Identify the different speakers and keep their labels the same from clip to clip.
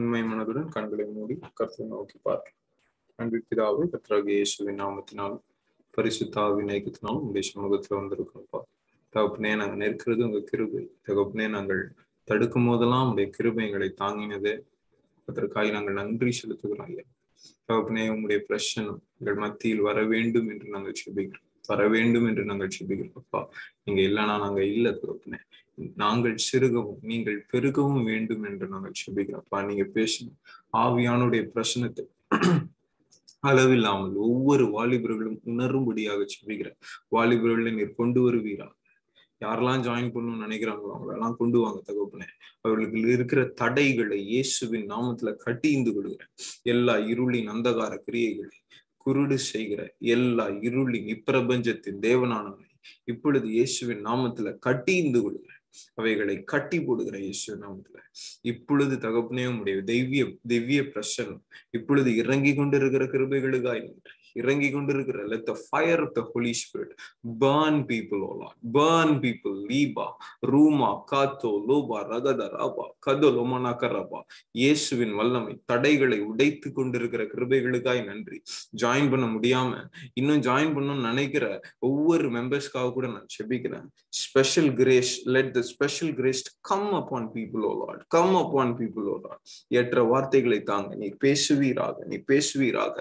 Speaker 1: உண்மை மனதுடன் கண்களை மூடி கர்த்தரை நோக்கி பார்க்கலாம். அன்பு பிதாவே, கர்த்தராகிய இயேசுவின் நாமத்தினாலும் பரிசுத்த ஆவியின் ஐக்கியத்தினாலும் உங்களுடைய சமூகத்துல வந்திருக்கிறோம்ப்பா. தகப்பனே, நாங்கள் நிற்கிறது உங்க கிருபை. தகப்பனே, நாங்கள் தடுக்கும் போதெல்லாம் உங்களுடைய கிருபை எங்களை தாங்கினதே. அதற்காக நாங்கள் நன்றி செலுத்துகிறோம் ஐயா. தகப்பனே, உங்களுடைய பிரசன்னம் எங்கள் மத்தியில் வர வேண்டும் என்று நாங்கள் செபிக்கிறோம். வர வேண்டும் என்று நாங்கள் செபிக்கிறோம் அப்பா. நீங்க இல்லைன்னா நாங்க இல்லை தகப்பனே. நாங்கள் சிறுகவும் நீங்கள் பெருகவும் வேண்டும் என்று நாங்கள் செபிக்கிறோம்ப்பா. நீங்க பேசணும். ஆவியானுடைய பிரசனத்தை அளவில்லாமல் ஒவ்வொரு வாலிபர்களும் உணரும்படியாக செபிக்கிற வாலிபர்களை நீர் கொண்டு வருவீரா. யாரெல்லாம் ஜாயின் பண்ணணும்னு நினைக்கிறாங்களோ அவங்களெல்லாம் கொண்டு வாங்க தகப்பனே. அவர்களுக்கு இருக்கிற தடைகளை இயேசுவின் நாமத்துல கட்டிந்து விடுகிறேன். எல்லா இருளின் அந்தகார கிரியைகளை குருடு செய்கிற எல்லா இருளின் இப்பிரபஞ்சத்தின் தேவனானவனை இப்பொழுது இயேசுவின் நாமத்துல கட்டிந்து விடுகிறேன். அவைகளை கட்டி போடுகிற இயேசுவின் நாமத்துல இப்பொழுது தகப்பனே உடைய தெய்வீய பிரசன்னம் இப்பொழுது இறங்கி கொண்டிருக்கிற கிருபைகளுக்காய் நன்றி. இறங்கி கொண்டிருக்கிற let the fire of the Holy Spirit burn people, O Lord. Burn people. Liba, Ruma, Kato, Loba, Ragada, Raba, Kadolo, Manakaraba. இயேசுவின் வல்லமை தடைகளை உடைத்து கொண்டிருக்கிற கிருபைகளுக்காய் நன்றி. ஜாயின் பண்ண முடியாம இன்னும் ஜாயின் பண்ணணும்னு நினைக்கிற ஒவ்வொரு மெம்பர்ஸ்க்காக கூட நான் செபிக்கிறேன். Special grace, let the special grace come upon people, O Lord. Come upon people, O Lord. ஏற்ற வார்த்தைகளை தாங்க. நீ பேசுவீராக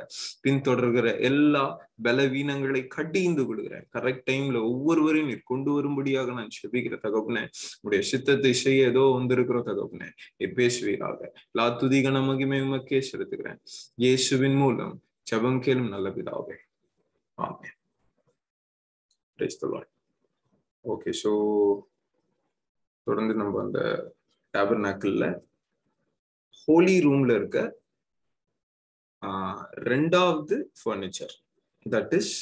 Speaker 1: பின்தொடர்கிற எல்லா பலவீனங்களை கட்டிந்து விடுகிறேன். கரெக்ட் டைம்ல ஒவ்வொருவரையும் நீர் கொண்டு வரும்படியாக நான் செபிக்கிற தகப்பனே. உடைய சித்தத்தை செய்ய ஏதோ வந்திருக்கிற தகப்பனே, நீர் பேசுவீராக. எல்லா துதிகன மகிமை உமக்கே செலுத்துகிறேன். இயேசுவின் மூலம் ஜெபம் கேளும் நல்ல பிதாவே. Amen. Praise the Lord. Okay, so தொடர்ந்து நம்ம அந்த டாபர்நாக்கிள்ல ஹோலி ரூம்ல இருக்க ரெண்டாவது ஃபர்னிச்சர், தட் இஸ்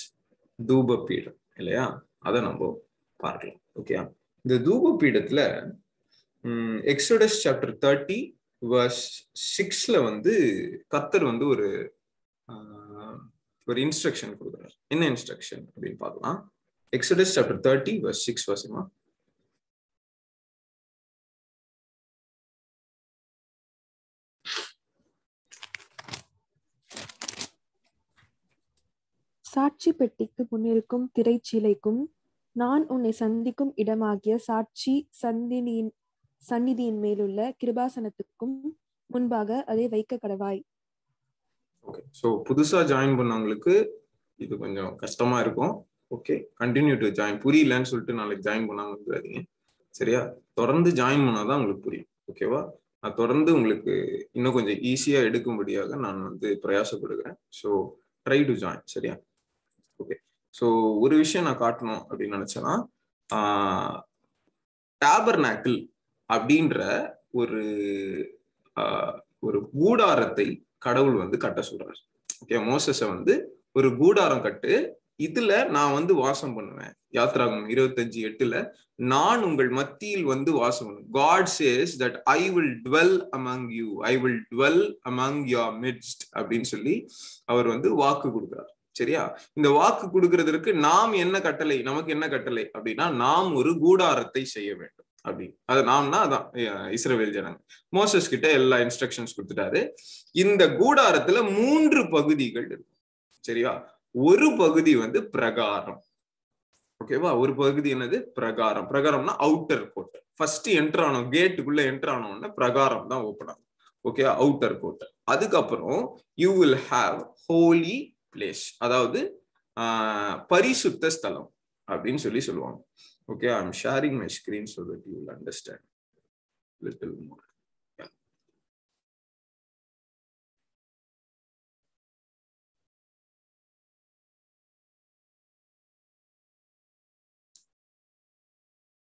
Speaker 1: தூப பீடம் இல்லையா, அதை நம்ம பார்க்கலாம். ஓகே, இந்த தூப பீடத்துல எக்ஸோடஸ் சாப்டர் 30 verse 6ல வந்து கர்த்தர் வந்து ஒரு இன்ஸ்ட்ரக்ஷன் கொடுக்குறாரு. என்ன இன்ஸ்ட்ரக்ஷன் அப்படின்னு பார்க்கலாம். Exodus chapter 30 verse 6 Wasima.
Speaker 2: சாட்சி பெட்டிக்கு முன்னிருக்கும் திரைச்சீலைக்கும் நான் உன்னை சந்திக்கும் இடமாகிய சாட்சி சந்நிதியின் மேலுள்ள கிருபாசனத்துக்கும் முன்பாக அதை வைக்க கடவாய்.
Speaker 1: ஓகே, ஸோ புதுசா ஜாயின் பண்ணவங்களுக்கு இது கொஞ்சம் கஷ்டமா இருக்கும். Okay, continue to join. புரியலன்னு சொல்லிட்டு நாளைக்கு ஜாயின் பண்ணாம இருக்காதீங்க, சரியா? தொடர்ந்து ஜாயின் பண்ணாதான் உங்களுக்கு புரியும். ஓகேவா? நான் தொடர்ந்து உங்களுக்கு இன்னும் கொஞ்சம் ஈஸியா எடுக்கும்படியாக நான் வந்து பிரயாசப்படுகிறேன். ஸோ ட்ரை டு ஜாயின், சரியா? ஓகே, ஸோ ஒரு விஷயம் நான் காட்டணும் அப்படின்னு நினைச்சேன்னா, டாபர்நாக்கிள் அப்படின்ற ஒரு கூடாரத்தை கடவுள் வந்து கட்ட சொல்றாரு. ஓகே, மோசஸை வந்து ஒரு கூடாரம் கட்டு, இதுல நான் வந்து வாசம் பண்ணுவேன். யாத்ராகமம் 25:8 நான் உங்கள் மத்தியில் வந்து வாசம் பண்ணுவேன். God says that I will dwell among you, I will dwell among your midst அப்படின்னு சொல்லி அவர் வந்து வாக்கு கொடுக்கிறார். சரியா? இந்த வாக்கு கொடுக்கறதற்கு நாம் என்ன கட்டளை, நமக்கு என்ன கட்டளை அப்படின்னா, நாம் ஒரு கூடாரத்தை செய்ய வேண்டும் அப்படின்னு. அது நாம்னா அதான் இஸ்ரவேல் ஜனங்க. மோசஸ் கிட்ட எல்லா இன்ஸ்ட்ரக்ஷன்ஸ் கொடுத்துட்டாரு. இந்த கூடாரத்துல 3 பகுதிகள் இருக்கும். சரியா? ஒரு பகுதி வந்து பிரகாரம். ஓகேவா? ஒரு பகுதி என்னது? பிரகாரம். பிரகாரம்னா அவுட்டர் கோட். ஃபர்ஸ்ட் என்டர் ஆனோம், கேட்டுக்குள்ள என்டர் ஆனோம்னா பிரகாரம் தான் ஓப்பன் ஆகும். Okay, outer court. அதுக்கப்புறம் you will have holy place, அதாவது பரிசுத்த ஸ்தலம் அப்படின்னு சொல்லுவாங்க. Okay, I am sharing my screen so that you will understand little more.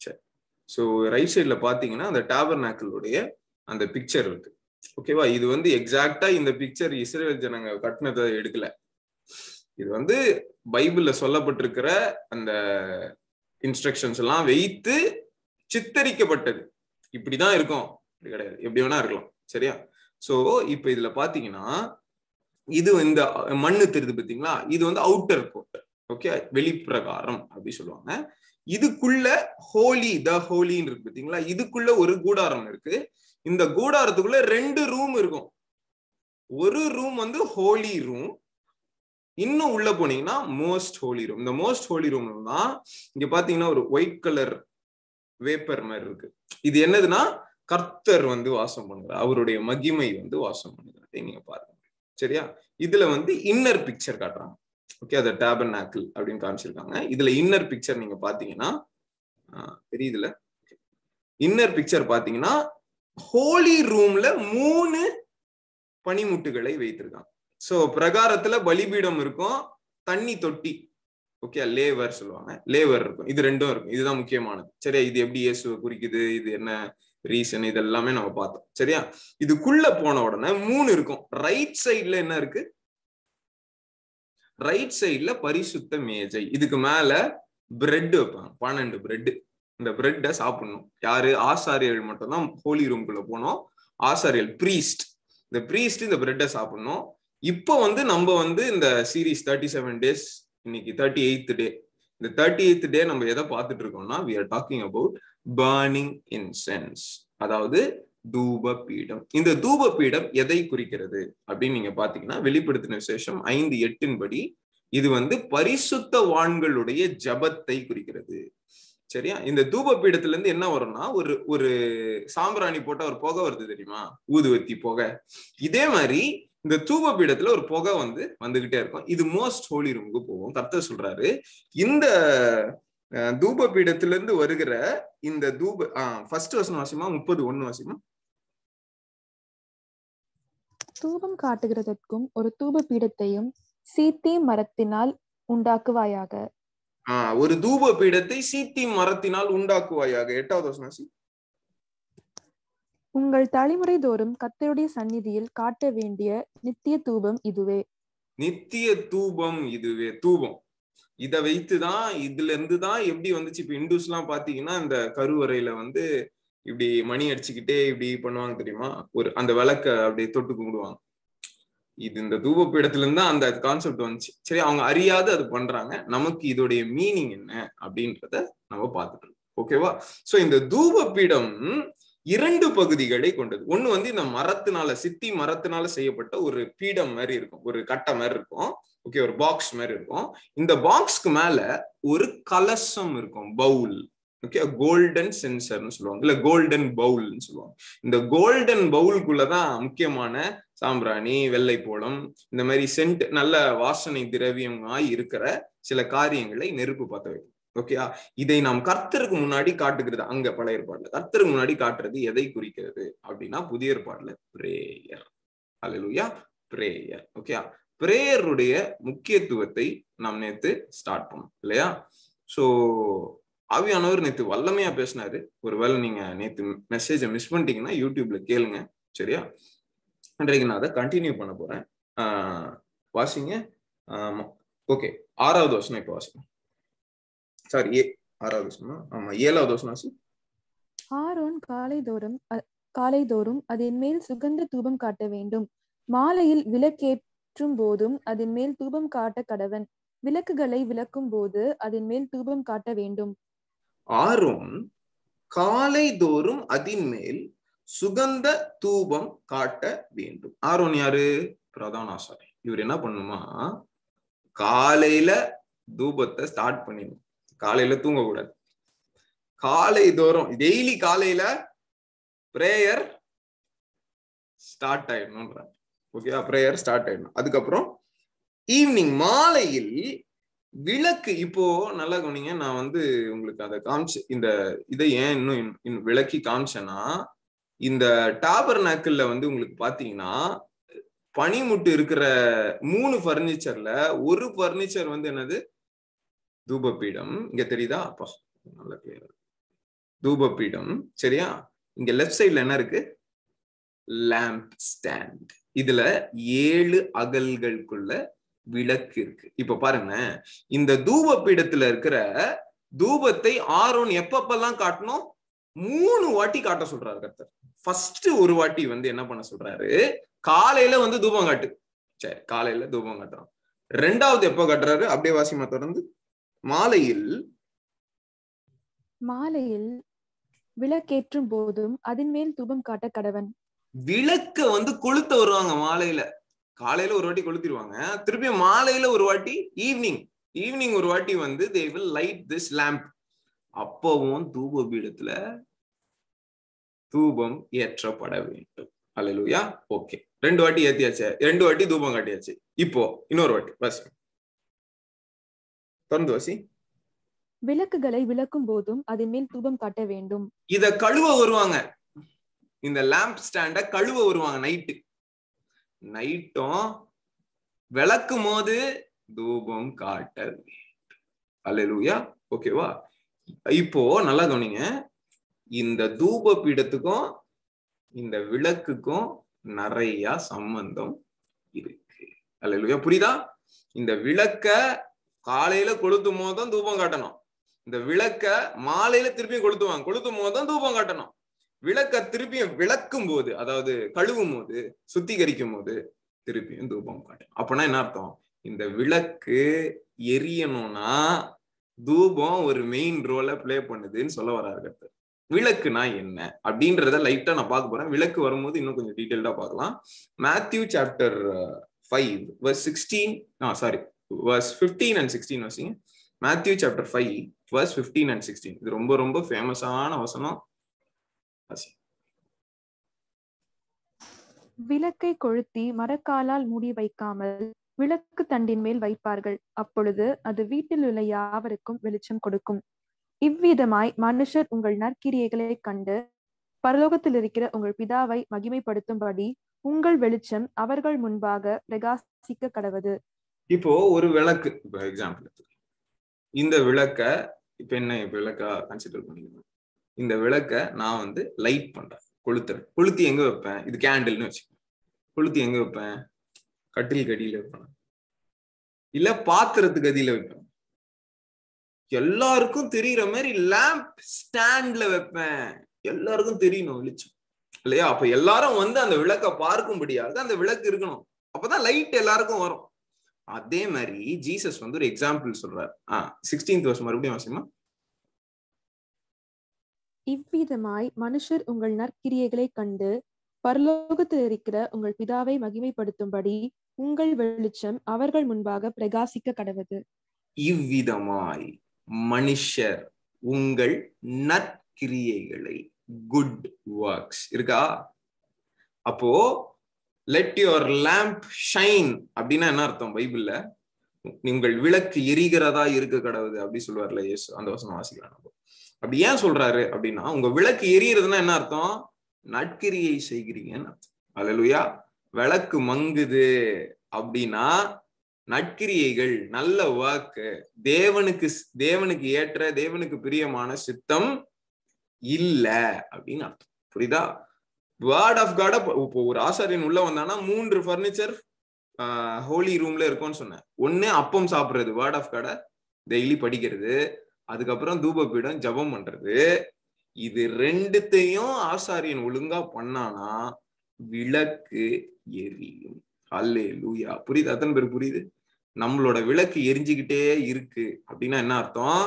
Speaker 1: சரி, ஸோ ரைட் சைட்ல பாத்தீங்கன்னா அந்த டாபர்நாக்கிளுடைய அந்த பிக்சர் இருக்கு. ஓகேவா? இது வந்து எக்ஸாக்டா இந்த பிக்சர் இஸ்ரவேல் ஜனங்க கட்டினதை எடுக்கல. இது வந்து பைபிள்ல சொல்லப்பட்டிருக்கிற அந்த இன்ஸ்ட்ரக்ஷன்ஸ் எல்லாம் வைத்து சித்தரிக்கப்பட்டது. இப்படிதான் இருக்கும், இப்படி கிடையாது, எப்படி வேணா இருக்கலாம். சரியா? சோ இப்ப இதுல பாத்தீங்கன்னா இது இந்த மண்ணு தெரியுது பாத்தீங்களா, இது வந்து அவுட்டர் கோட். ஓகே, வெளிப்பிரகாரம் அப்படி சொல்லுவாங்க. இதுக்குள்ள ஹோலி த ஹோலின்னு இருக்கு பாத்தீங்களா, இதுக்குள்ள ஒரு கூடாரம் இருக்கு. இந்த கூடாரத்துக்குள்ள 2 ரூம் இருக்கும். ஒரு ரூம் வந்து ஹோலி ரூம், இன்னும் உள்ள போனீங்கன்னா மோஸ்ட் ஹோலி ரூம். இந்த மோஸ்ட் ஹோலி ரூம் தான் இங்க பாத்தீங்கன்னா ஒரு ஒயிட் கலர் வேப்பர் மாதிரி இருக்கு. இது என்னதுன்னா கர்த்தர் வந்து வாசம் பண்ணுறார், அவருடைய மகிமை வந்து வாசம் பண்ணுறாரு. நீங்க பாருங்க சரியா. இதுல வந்து இன்னர் பிக்சர் காட்டுறாங்க. ஓகே, அது டேபர்நாக்கிள் அப்படின்னு காமிச்சிருக்காங்க. இதுல இன்னர் பிக்சர் நீங்க பாத்தீங்கன்னா தெரியுதுல, இன்னர் பிக்சர் பாத்தீங்கன்னா ஹோலி ரூம்ல 3 பனிமுட்டுகளை வைத்திருக்காங்க. சோ பிரகாரத்துல பலிபீடம் இருக்கும், தண்ணி தொட்டி, ஓகே, லேவர் சொல்லுவாங்க, லேவர் இருக்கும். இது 2ம் இருக்கும். இதுதான் முக்கியமானது சரியா. இது எப்படி இயேசுவை குறிக்குது, இது என்ன ரீசன், இது எல்லாமே நம்ம பார்த்தோம் சரியா. இதுக்குள்ள போன உடனே 3 இருக்கும். ரைட் சைட்ல என்ன இருக்கு, ரைட் சைட்ல பரிசுத்த மேஜை, இதுக்கு மேல பிரெட் வைப்பாங்க, 12 பிரெட். இந்த பிரெட்டை சாப்பிடணும். யாரு, ஆசாரியர்கள் மட்டும்தான் ஹோலி ரூம்குள்ள போனோம். ஆசாரியர்கள், பிரீஸ்ட், இந்த பிரீஸ்ட் இந்த பிரெட்டை சாப்பிடணும். இப்போ வந்து நம்ம வந்து இந்த சீரீஸ் 37 days, இன்னைக்கு 38th day. இந்த 38th day நம்ம எதை பார்த்துட்டு இருக்கோம்னா, we are talking about burning incense, அதாவது தூப பீடம். இந்த தூப பீடம் எதை குறிக்கிறது அப்படின்னு நீங்க பாத்தீங்கன்னா, வெளிப்படுத்தின விசேஷம் 5:8 படி இது வந்து பரிசுத்தவான்களுடைய ஜபத்தை குறிக்கிறது சரியா. இந்த தூப பீடத்துல இருந்து என்ன வரும்னா, ஒரு சாம்பிராணி போட்ட ஒரு புகை வருது தெரியுமா, ஊதுவத்தி புகை. இதே மாதிரி இந்த தூப பீடத்துல ஒரு புகை வந்துகிட்டே இருக்கும். இது மோஸ்ட் ஹோலி ரூமுக்கு போகும். கர்த்தர் சொல்றாரு, இந்த தூப பீடத்துல இருந்து வருகிற இந்த ஃபர்ஸ்ட் வசனம் வாசிமா, 30:1 வாசிமா.
Speaker 2: தூபம் காட்டுகிறதற்கும் ஒரு தூப பீடத்தையும் சீத்திம் மரத்தினால் உண்டாக்குவாயாக.
Speaker 1: ஒரு தூப பீடத்தை சீத்திம் மரத்தினால் உண்டாக்குவாயாக. 8வது வசனம் வாசி.
Speaker 2: உங்கள் தலைமுறை தோறும் கர்த்தருடைய சந்நிதியில் காட்ட வேண்டிய நித்திய தூபம் இதுவே.
Speaker 1: நித்திய தூபம் இதுவே. தூபம் இதை வைத்துதான், இதுல இருந்துதான் எப்படி வந்துச்சு. இப்ப இந்துஸ் எல்லாம் பாத்தீங்கன்னா, இந்த கருவறையில இப்படி மணி அடிச்சுக்கிட்டே இப்படி பண்ணுவாங்க தெரியுமா, அந்த விளக்க அப்படியே தொட்டு கும்பிடுவாங்க. இது இந்த தூப பீடத்துல இருந்தா அந்த கான்செப்ட் வந்துச்சு சரி. அவங்க அறியாது அது பண்றாங்க. நமக்கு இதோடைய மீனிங் என்ன அப்படின்றத நம்ம பார்த்துட்டு இருக்கோம். ஓகேவா. சோ இந்த தூப பீடம் 2 பகுதிகளை கொண்டது. ஒண்ணு இந்த மரத்தினால, சித்தி மரத்தினால செய்யப்பட்ட ஒரு பீடம் மாதிரி இருக்கும், ஒரு கட்டை மாதிரி இருக்கும். ஓகே, ஒரு பாக்ஸ் மாதிரி இருக்கும். இந்த பாக்ஸ்க்கு மேல ஒரு கலசம் இருக்கும், பவுல். ஓகே, கோல்டன் சென்சர்னு சொல்லுவாங்க, இல்ல கோல்டன் பவுல்னு சொல்லுவாங்க. இந்த கோல்டன் பவுலுக்குள்ளதான் முக்கியமான சாம்பிராணி, வெள்ளை போளம், இந்த மாதிரி சென்ட், நல்ல வாசனை திரவியமாய் இருக்கிற சில காரியங்களை நெருப்பு பத்த வைக்கும். ஓகேயா. இதை நாம் கர்த்தருக்கு முன்னாடி காட்டுகிறது. அங்க பழைய ஏற்பாடுல கர்த்தருக்கு முன்னாடி காட்டுறது எதை குறிக்கிறது அப்படின்னா, புதிய ஏற்பாடுல பிரேயர். அல்லேலூயா, பிரேயர். ஓகேயா. பிரேயருடைய முக்கியத்துவத்தை நாம் நேத்து ஸ்டார்ட் பண்ணோம் இல்லையா. சோ ஆவியானவர் நேத்து வல்லமையா பேசினாரு. ஒருவேளை நீங்க நேத்து மெசேஜை மிஸ் பண்ணிட்டீங்கன்னா யூடியூப்ல கேளுங்க சரியா. இன்றைக்கு நான் அதை கண்டினியூ பண்ண போறேன். வாசிங்க. ஓகே, 6வது வசனம் இப்ப வாசிங்க. சாரி, 6வது வசனம். ஆமா, 7வது வசனம் வாசி.
Speaker 2: ஆரோன் காலைதோறும் அதன் மேல் சுகந்த தூபம் காட்ட வேண்டும். மாலையில் விளக்கேற்றும் போதும் அதன் மேல் தூபம் காட்ட கடவன். விளக்குகளை விளக்கும் போது அதன் மேல் தூபம் காட்ட வேண்டும்.
Speaker 1: ஆரோன் காலைதோறும் அதன் மேல் சுகந்த தூபம் காட்ட வேண்டும். ஆரோன் யாரு? பிரதான ஆசாரி. இவர் என்ன பண்ணுமா, காலையில தூபத்தை ஸ்டார்ட் பண்ணிடணும். காலையில தூங்க கூடாது. காலைதோறும் டெய்லி காலையில பிரேயர் ஸ்டார்ட் ஆயிடணும்ன்ற. ஓகேவா, பிரேயர் ஸ்டார்ட் ஆயிடணும். அதுக்கப்புறம் ஈவினிங் மாலையில் விளக்கு. இப்போ நல்லா கவனிங்க, நான் உங்களுக்கு அதை காமிச்சு, இந்த இதை ஏன் இன்னும் விளக்கி காமிச்சேன்னா, இந்த டாபர்நாக்கிள்ல உங்களுக்கு பாத்தீங்கன்னா பனிமுட்டு இருக்கிற 3 பர்னிச்சர்ல ஒரு பர்னிச்சர் என்னது, தூபபீடம். இங்க தெரியுதா? அப்பா நல்ல கிளியர். தூபபீடம் சரியா. இங்க லெஃப்ட் சைட்ல என்ன இருக்கு? Lamp stand. இதுல 7 அகல்களுக்குள்ள விளக்கு இருக்கு. இப்ப பாருங்க, இந்த தூபபீடத்துல இருக்கிற தூபத்தை ஆரோன் எப்பப்பெல்லாம் காட்டணும்? 3 வாட்டி காட்ட சொல்றாரு கர்த்தர். ஃபர்ஸ்ட் ஒரு வாட்டி என்ன பண்ண சொல்றாரு? காலையில தூபம் காட்டு. சரி, காலையில தூபம் காட்டுறான். 2வது எப்ப காட்டுறாரு? அப்படியே வாசிமா தொடர்ந்து. மாலையில்
Speaker 2: மாலையில் விளக்கேற்றும் போதும் அதன் மேல் தூபம் காட்ட கடவன்.
Speaker 1: விளக்க கொளுத்த வருவாங்க மாலையில. காலையில ஒரு வாட்டி கொளுத்திடுவாங்க, திருப்பி மாலையில ஒரு வாட்டி, ஈவினிங் ஒரு வாட்டி they will light this lamp. அப்பவும் தூப பீடத்துல தூபம் ஏற்றப்பட வேண்டும். அல்லேலூயா. ஓகே, 2 வாட்டி ஏத்தியாச்சு, 2 வாட்டி தூபம் காட்டியாச்சு. இப்போ இன்னொரு வாட்டி வாசி, தொடர்ந்து வாசி.
Speaker 2: விளக்குகளை விளக்கும் போதும் அதன் மேல் தூபம் காட்ட வேண்டும்.
Speaker 1: இத கழுவ வருவாங்க, இந்த லேம்ப் ஸ்டாண்ட கழுவ வருவாங்க. நைட்டும் விளக்கும் போது தூபம் காட்ட வேண்டும். அல்லேலூயா. ஓகேவா? இப்போ நல்லா கவனிங்க, இந்த தூப பீடத்துக்கும் இந்த விளக்குக்கும் நிறைய சம்பந்தம் இருக்கு. அல்லேலூயா. புரியுதா? இந்த விளக்க காலையில கொளுத்தும் போதும் தூபம் காட்டணும், இந்த விளக்க மாலையில திருப்பியும் கொளுத்தும் போதும் தூபம் காட்டணும். விளக்க திருப்பியும் விளக்கும் போது, அதாவது கழுவும் போது, சுத்திகரிக்கும் போது திருப்பியும் தூபம் காட்டணும். அப்பனா என்ன அர்த்தம்? இந்த விளக்கு எரியணும்னா தூபம் ஒரு மெயின் ரோலை பிளே பண்ணுதுன்னு சொல்ல வராரு. விளக்குனா என்ன அப்படின்றத லைட்டா நான் பார்க்க போறேன். விளக்கு வரும்போது இன்னும் கொஞ்சம் டீடைல்டா பார்க்கலாம். Matthew chapter 5 verse 16, verse 15 and 16 வாசிங்க. Matthew chapter 5 verse 15 and 16. இது ரொம்ப ரொம்ப ஃபேமஸான வசனம்.
Speaker 2: விளக்கை கொளுத்தி மரக்காலால் மூடி வைக்காமல் விளக்கு தண்டின் மேல் வைப்பார்கள், அப்பொழுது அது வீட்டில் உள்ள யாவருக்கும் வெளிச்சம் கொடுக்கும். இவ்விதமாய் மனுஷர் உங்கள் நற்கிரியைகளை கண்டு பரலோகத்தில் இருக்கிற உங்கள் பிதாவை மகிமைப்படுத்தும்படி உங்கள் வெளிச்சம் அவர்கள் முன்பாக பிரகாசிக்க கடவது.
Speaker 1: இப்போ ஒரு விளக்கு, இப்போ எக்ஸாம்பிள், இந்த விளக்க இப்ப என்ன விளக்கா கன்சிடர் பண்ணிக்கணும். இந்த விளக்க நான் லைட் பண்றேன், கொளுத்தி எங்க வைப்பேன்? இது கேண்டில்னு வச்சுக்கேன். கொளுத்தி எங்க வைப்பேன்? கட்டில் கடியில வைப்பேன், இல்ல பாத்திரத்துக்கு அடியில வைப்பேன், எல்லாருக்கும் தெரியுற மாதிரி லேம்ப் ஸ்டாண்ட்ல வைப்பேன், எல்லாருக்கும் தெரியணும் வெளிச்சம் இல்லையா? அப்ப எல்லாரும் அந்த விளக்க பார்க்கும்படியாக அந்த விளக்கு இருக்கணும், அப்பதான் லைட் எல்லாருக்கும் வரும். அதே மாதிரி ஜீசஸ் ஒரு எக்ஸாம்பிள் சொல்றாரு. 16th verse மறுபடியும் வாசிமா.
Speaker 2: இவ்விதமாய் மனுஷர் உங்கள் நற்கிரியைகளை கண்டு பரலோகத்தில் இருக்கிற உங்கள் பிதாவை மகிமைப்படுத்தும்படி உங்கள் வெளிச்சம் அவர்கள் முன்பாக பிரகாசிக்க கடவது.
Speaker 1: இவ்விதமாய் மனுஷர் உங்கள் நற்கிரியைகளை, குட் ஒர்க்ஸ் இருக்கா? அப்போ லெட் யுவர் லேம்ப் ஷைன் அப்படின்னா என்ன அர்த்தம்? பைபிள்ல உங்கள் விளக்கு எரிகிறதா இருக்க கடவுது அப்படி சொல்லுவார்ல இயேசு. அந்த வசனம் வாசிக்கலாம் நம்ம. அப்படி ஏன் சொல்றாரு அப்படின்னா, உங்க விளக்கு எரியறதுன்னா என்ன அர்த்தம்? நற்கிரியை செய்கிறீங்கன்னு அர்த்தம். அல்லேலூயா. விளக்கு மங்குது அப்படின்னா நற்கிரியைகள், நல்ல வாக்கு, தேவனுக்கு ஏற்ற, தேவனுக்கு பிரியமான சித்தம் இல்ல அப்படின்னு அர்த்தம். புரியுதா? வேர்ட் ஆஃப் காட இப்போ ஒரு ஆசாரியன் உள்ள வந்தானா 3 ஃபர்னிச்சர் ஹோலி ரூம்ல இருக்கும்னு சொன்னேன். ஒண்ணு அப்பம் சாப்பிடுறது, வேர்ட் ஆஃப் காட டெய்லி படிக்கிறது, அதுக்கப்புறம் தூபபீடம் ஜபம் பண்றது. இது 2த்தையும் ஆசாரியன் ஒழுங்கா பண்ணானா விளக்கு எரியும். அல்லேலூயா. புரியுது? அத்தனை பேர் புரியுது? நம்மளோட விளக்கு எரிஞ்சுக்கிட்டே இருக்கு அப்படின்னா என்ன அர்த்தம்?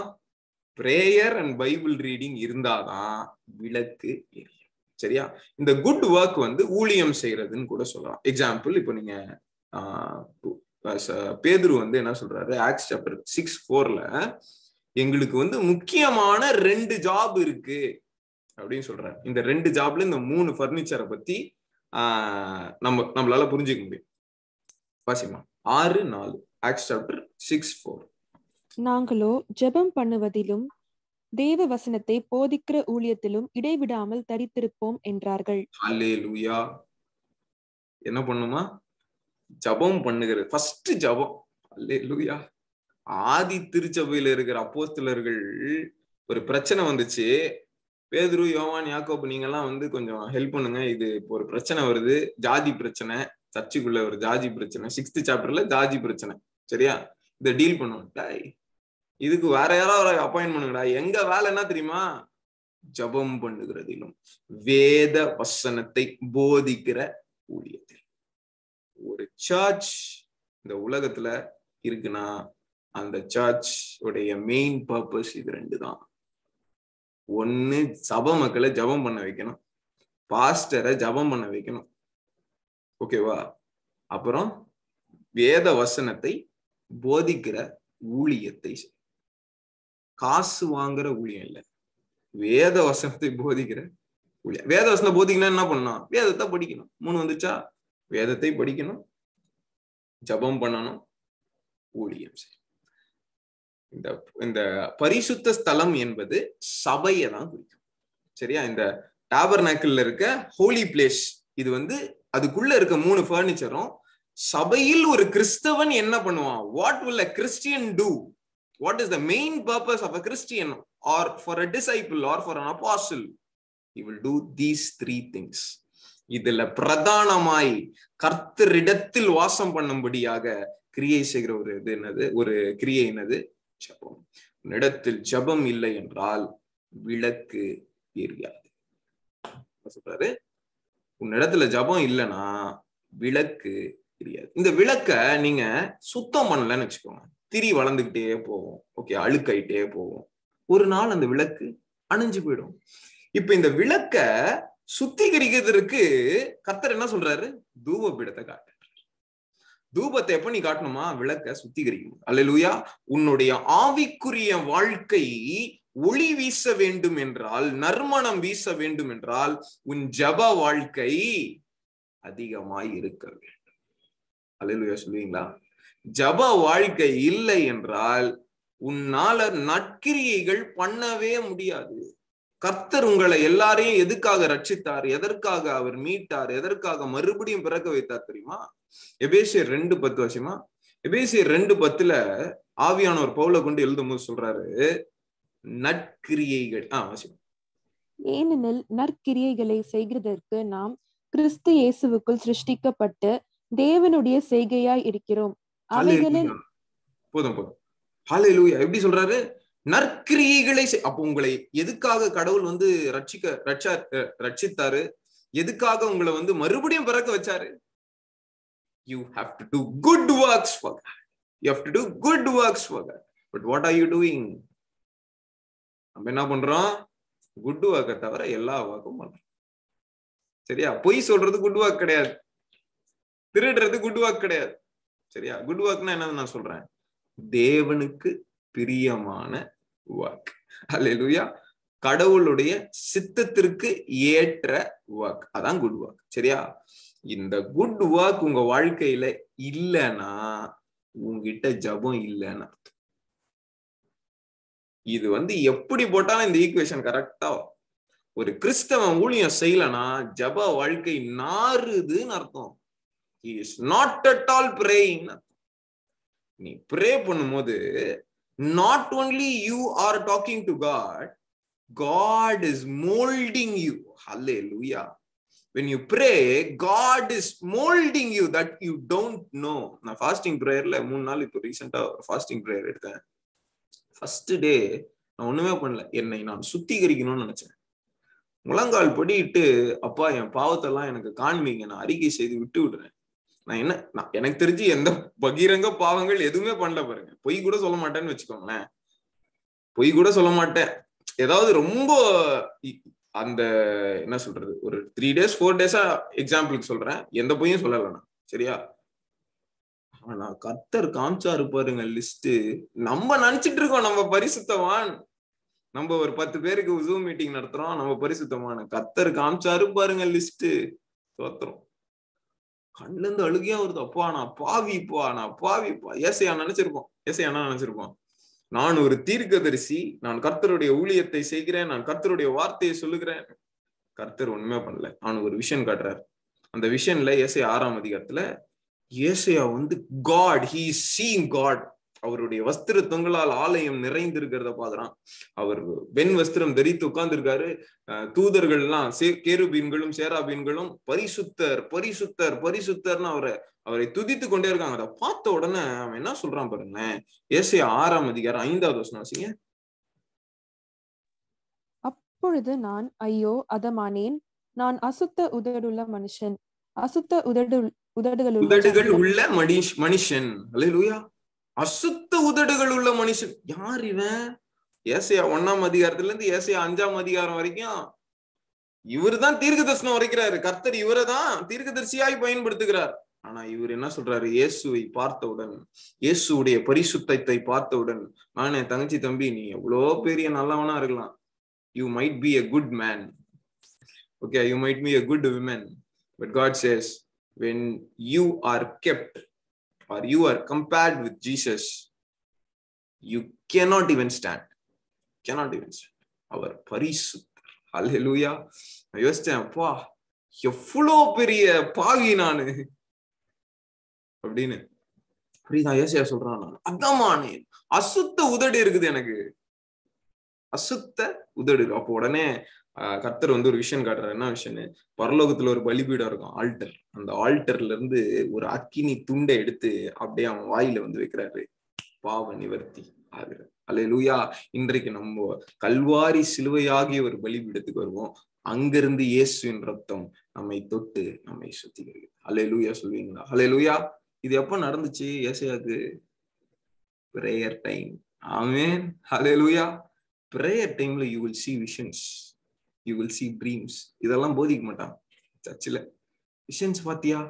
Speaker 1: பிரேயர் அண்ட் பைபிள் ரீடிங் இருந்தாதான் விளக்கு எரியும். சரியா? இந்த குட் ஒர்க் ஊழியம் செய்யறதுன்னு கூட சொல்லலாம். எக்ஸாம்பிள், இப்போ நீங்க பேதுரு என்ன சொல்றாரு? ஆக்ட்ஸ் சாப்டர் 6:4ல எங்களுக்கு முக்கியமான 2 ஜாப் இருக்கு அப்படின்னு சொல்றாரு. இந்த 2 ஜாப்ல இந்த 3 ஃபர்னிச்சரை பத்தி நம்மளால புரிஞ்சுக்க முடியும். Wasima 6:4, acts chapter 6:4.
Speaker 2: நாங்களோ ஜெபம் பண்ணுவதிலும் தேவ வசனத்தை போதிக்கிற ஊழியத்திலும் இடைவிடாமல் தரித்திருப்போம் என்றார்கள்.
Speaker 1: அல்லேலூயா. என்ன பண்ணுமா? ஜபம் பண்ணுகிறது. ஃபர்ஸ்ட் ஜபம். அல்லேலூயா. ஆதி திருச்சபையில இருக்கிற அப்போஸ்தலர்கள் ஒரு பிரச்சனை வந்துச்சு. பேதுரு, யோவான், யாக்கோபு நீங்க எல்லாம் கொஞ்சம் ஹெல்ப் பண்ணுங்க, இது இப்போ ஒரு பிரச்சனை வருது, ஜாதி பிரச்சனை, சர்ச்சுக்குள்ள ஒரு ஜாதி பிரச்சனை. 6th சாப்டர்ல ஜாதி பிரச்சனை. சரியா? இதை டீல் பண்ணுவோம்டா, இதுக்கு வேற யாராவது அப்பாயின்ட் பண்ணுங்கடா. எங்க வேலை என்ன தெரியுமா? ஜபம் பண்ணுகிறதிலும் வேத வசனத்தை போதிக்கிற ஊழியத்தில். ஒரு சர்ச் இந்த உலகத்துல இருக்குன்னா அந்த சர்ச் உடைய மெயின் பர்பஸ் இது 2 தான். ஒண்ணு சபை மக்களை ஜபம் பண்ண வைக்கணும், பாஸ்டரை ஜபம் பண்ண வைக்கணும், ஓகேவா? அப்புறம் வேத வசனத்தை போதிக்கிற ஊழியத்தை, காசு வாங்குற ஊழியம் இல்ல, வேத வசனத்தை போதிக்கிற ஊழியம். வேத வசனம் போதிக்கணும் என்ன பண்ணணும்? வேதத்தை படிக்கணும். 3 வந்துச்சா? வேதத்தை படிக்கணும், ஜபம் பண்ணணும், ஊழியம் செய்யணும். இந்த பரிசுத்த ஸ்தலம் என்பது சபையை தான் குறிக்கும். சரியா? இந்த டாபர்நாக்கிள்ல இருக்க ஹோலி பிளேஸ், இது வந்து அதுக்குள்ள இருக்க 3 பர்னிச்சரும் சபையில் ஒரு கிறிஸ்தவன் என்ன பண்ணுவான்? What will a Christian do? What is the main purpose of a Christian or for a disciple or for an apostle? He will do these 3 things. இதுல பிரதானமாய் கர்த்தரிடத்தில் வாசம் பண்ணும்படியாக கிரியை செய்கிற ஒரு இது என்னது? ஒரு கிரியை என்னது? ஜபம். உன்னிடத்தில் ஜபம் இல்லை என்றால் விளக்கு எரியாது. சொல்றாரு, உன்னிடத்துல ஜபம் இல்லைன்னா விளக்கு எரியாது. இந்த விளக்க நீங்க சுத்தம் பண்ணலன்னு வச்சுக்கோங்க, திரி வளர்ந்துகிட்டே போகும், ஓகே, அழுக்காயிட்டே போகும், ஒரு நாள் அந்த விளக்கு அணைஞ்சு போயிடும். இப்ப இந்த விளக்க சுத்திகரிக்கிறதுக்கு கர்த்தர் என்ன சொல்றாரு? தூபபீடத்தை காட்டு. தூபத்தை எப்ப நீ காட்டணுமா? விளக்க சுத்திகரிக்கணும். அல்லேலூயா. உன்னுடைய ஆவிக்குரிய வாழ்க்கை ஒளி வீச வேண்டும் என்றால், நறுமணம் வீச வேண்டும் என்றால், உன் ஜப வாழ்க்கை அதிகமாய் இருக்க வேண்டும். அல்லேலூயா சொல்லுவீங்களா? ஜப வாழ்க்கை இல்லை என்றால் உன்னால நற்கிரியைகள் பண்ணவே முடியாது. கர்த்தர் உங்களை எல்லாரையும் எதுக்காக ரட்சித்தார்? எதற்காக அவர் மீட்டார்? எதற்காக மறுபடியும் பிறக்க வைத்தார் தெரியுமா? எபேசியர் 2:10 வச்சுமா? எபேசியர் 2:10 ஆவியானவர் பவுலை கொண்டு எழுதும் போது சொல்றாரு, நற்கிரியைகள்.
Speaker 2: ஏனெனில் நற்கிரியைகளை செய்கிறதற்கு நாம் கிறிஸ்து இயேசுவுக்குள் சிருஷ்டிக்கப்பட்டு தேவனுடைய செய்கையாய் இருக்கிறோம். அவைகளில்
Speaker 1: போதும் போதும். ஹல்லேலூயா. எப்படி சொல்றாரு? நற்கிரியைகளை. அப்ப உங்களை எதுக்காக கடவுள் வந்து ரட்சித்தாரு? எதுக்காக உங்களை வந்து மறுபடியும் பிறக்க வச்சாரு? You have to do good works for God. You have to do good works for God. But what are you doing? நம்ம என்ன பண்றோம்? குட் ஒர்க்கை தவிர எல்லா ஒர்க்கும் பண்றோம். சரியா? பொய் சொல்றது குட் ஒர்க் கிடையாது, திருடுறது குட் ஒர்க் கிடையாது. சரியா? குட் ஒர்க்னா என்னன்னு நான் சொல்றேன், தேவனுக்கு பிரியமான ஒர்க். அல்லேலூயா. கடவுளுடைய சித்தத்திற்கு ஏற்ற ஒர்க், அதான் குட் ஒர்க். சரியா? இந்த குட் ஒர்க் உங்க வாழ்க்கையில இல்லைன்னா உங்ககிட்ட ஜபம் இல்லைன்னு அர்த்தம். இது வந்து எப்படி போட்டாலும் இந்த ஈக்குவேஷன் கரெக்டா. ஒரு கிறிஸ்தவன் ஊழியம் செய்யலனா ஜப வாழ்க்கை நாறுதுன்னு அர்த்தம். He is not at all praying. நீ ப்ரே பண்ணும்போது not only you are talking to God, God is molding you. Hallelujah. When you pray, God is molding you that you don't know. நான் ஃபாஸ்டிங் பிரேயர்ல 3 நாள் இப்போ ரீசெண்டா fasting prayer எடுத்தேன். First day நான் ஒண்ணுமே பண்ணல, என்னை நான் சுத்திகரிக்கணும்னு நினைச்சேன். முழங்கால் படிட்டு, அப்பா என் பாவத்தெல்லாம் எனக்கு காண்பீங்க, நான் அறிக்கை செய்து விட்டு விடுறேன். நான் என்ன, எனக்கு தெரிஞ்சு எந்த பகிரங்க பாவங்கள் எதுவுமே பண்ணல பாருங்க. பொய் கூட சொல்ல மாட்டேன்னு வச்சுக்கோங்களேன், பொய் கூட சொல்ல மாட்டேன். ஏதாவது ரொம்ப அந்த என்ன சொல்றது, ஒரு 3 days 4 days எக்ஸாம்பிளுக்கு சொல்றேன், எந்த பொய்யும் சொல்லல நான். சரியா? ஆனா கர்த்தர் காமிச்சாரு பாருங்க லிஸ்ட். நம்ம நினைச்சிட்டு இருக்கோம் நம்ம பரிசுத்தவான், நம்ம ஒரு 10 பேருக்கு ஜூம் மீட்டிங் நடத்துறோம், நம்ம பரிசுத்தமான. கர்த்தர் காமிச்சாரு பாருங்க லிஸ்ட். தோத்துறோம், கண்ணுல இருந்து அழுகையா வருது. அப்பா நான் பாவிப்பா, நான் பாவிப்பா. ஏசையா நினைச்சிருப்போம், நான் ஒரு தீர்க்கதரிசி, நான் கர்த்தருடைய ஊழியத்தை செய்கிறேன், நான் கர்த்தருடைய வார்த்தையை சொல்லுகிறேன். கர்த்தர் ஒண்ணுமே பண்ணல. அவனுக்கு ஒரு விஷன் காட்டுறாரு. அந்த விஷன்ல ஏசையா 6ஆம் அதிகாரத்துல ஏசையா வந்து God, he is seeing God. அவருடைய வஸ்திர தொங்கலால் ஆலயம் நிறைந்திருக்கிறத பாக்குறான். அவர் வெண் வஸ்திரம் தரித்து உட்கார்ந்து இருக்காரு. தூதர்கள் எல்லாம் கேருபீன்களும் சேராபீன்களும் பரிசுத்தர் பரிசுத்தர் பரிசுத்தர்னு அவரை துதித்து கொண்டே இருக்காங்க. அதை பார்த்த உடனே அவன் என்ன சொல்றான் பாருங்க, ஏசாயா 6ஆம் அதிகாரம் 5வது வசனம் வாசிங்க.
Speaker 2: அப்பொழுது நான் ஐயோ அதமானேன், நான் அசுத்த உதடுள்ள மனுஷன், அசுத்த உதடுகள் உள்ள
Speaker 1: மனுஷன். அல்லேலூயா. அசுத்த உதடுகள் உள்ள மனுஷன். யார் இவன்? ஏசாயா 1ஆம் அதிகாரத்துல இருந்து ஏசாயா 5ஆம் அதிகாரம் வரைக்கும் இவரு தான் தீர்க்க தரிசனம் வரைக்கிறாரு. கர்த்தர் இவரை தான் தீர்க்கதரிசியாய் பயன்படுத்துகிறார். ஆனா இவர் என்ன சொல்றாரு? இயேசுவை பார்த்தவுடன், இயேசுடைய பரிசுத்தத்தை பார்த்தவுடன், நானே தங்கச்சி தம்பி, நீ எவ்வளோ பெரிய நல்லவனா இருக்கலாம், you might be a good man, okay, you might be a good woman, but God says when you are kept or you are compared with Jesus, you cannot even stand. அவர் பரிசுத்தர். ஹல்லேலூயா. நான் யோசிச்சேன், அப்பா எவ்வளோ பெரிய பாவி நானு அப்படின்னு. புரியுதா? ஏசாயா சொல்றான், அதானே அசுத்த உதடு இருக்குது எனக்கு, அசுத்த உதடு. அப்போ உடனே கர்த்தர் ஒரு விஷயம் காட்டுறாரு. என்ன விஷயம்? பரலோகத்துல ஒரு பலிபீடம் இருக்கும், ஆல்டர். அந்த ஆல்டர்ல இருந்து ஒரு அக்கினி துண்டை எடுத்து அப்படியே அவன் வாயில வைக்கிறாரு. பாவ நிவர்த்தி ஆகுறது. அல்லேலூயா. இன்றைக்கு நம்ம கல்வாரி சிலுவையாகிய ஒரு பலிபீடத்துக்கு வருவோம். அங்கிருந்து இயேசுவின் ரத்தம் நம்மை தொட்டு நம்மை சுத்திக்கிறது. அல்லேலூயா சொல்வீங்களா? அல்லேலூயா. இது எப்ப நடந்துச்சு ஏசாயாக்கு? Prayer time. Amen. Hallelujah. Prayer டைம்ல you will see visions, you will see dreams. இதெல்லாம் போதிக்க மாட்டான் சர்ச்சில். விஷன்ஸ் பாத்தியா?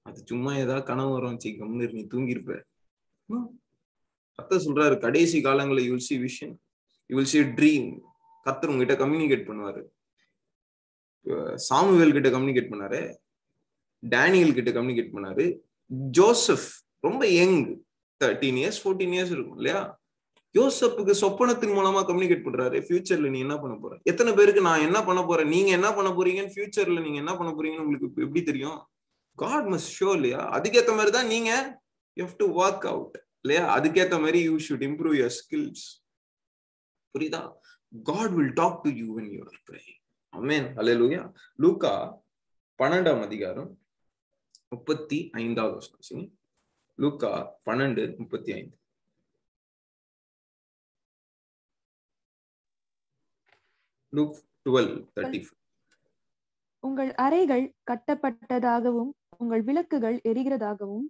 Speaker 1: அது சும்மா ஏதாவது கனவு வரும், கம்னு நீ தூங்கிருப்ப. கர்த்தர் சொல்றாரு, கடைசி காலங்களில் you will see vision, you will see dream. கர்த்தர் உங்ககிட்ட கம்யூனிகேட் பண்ணுவாரு. சாமுவேல் கிட்ட கம்யூனிகேட் பண்ணாரு, டேனியல் கிட்ட கம்யூனிகேட் பண்ணாரு. ஜோசப் ரொம்ப யங், 13 years 14 years இருக்கும் இல்லையா? யோசப்புக்கு சொப்பனத்தின் மூலமா கம்யூனிகேட் பண்றாரு. ஃபியூச்சர்ல நீ என்ன பண்ண போற? எத்தனை பேருக்கு நான் என்ன பண்ண போறேன், நீங்க என்ன பண்ண போறீங்கன்னு, ஃபியூச்சர்ல நீங்க என்ன பண்ண போறீங்கன்னு உங்களுக்கு எப்படி தெரியும்? God must show இல்லையா? அதுக்கேற்ற மாதிரி தான் நீங்க you have to work out இல்லையா? அதுக்கேற்ற மாதிரி you should improve your skills. புரியுதா? God will talk to you when you are praying. Amen. Hallelujah. லூக்கா 12ஆம் அதிகாரம் 35வது வசனம். லூக்கா 12:35. Luke 12:35.
Speaker 2: உங்கள் அறைகள் கட்டப்பட்டதாகவும் உங்கள் விளக்குகள் எரிகிறதாகவும்.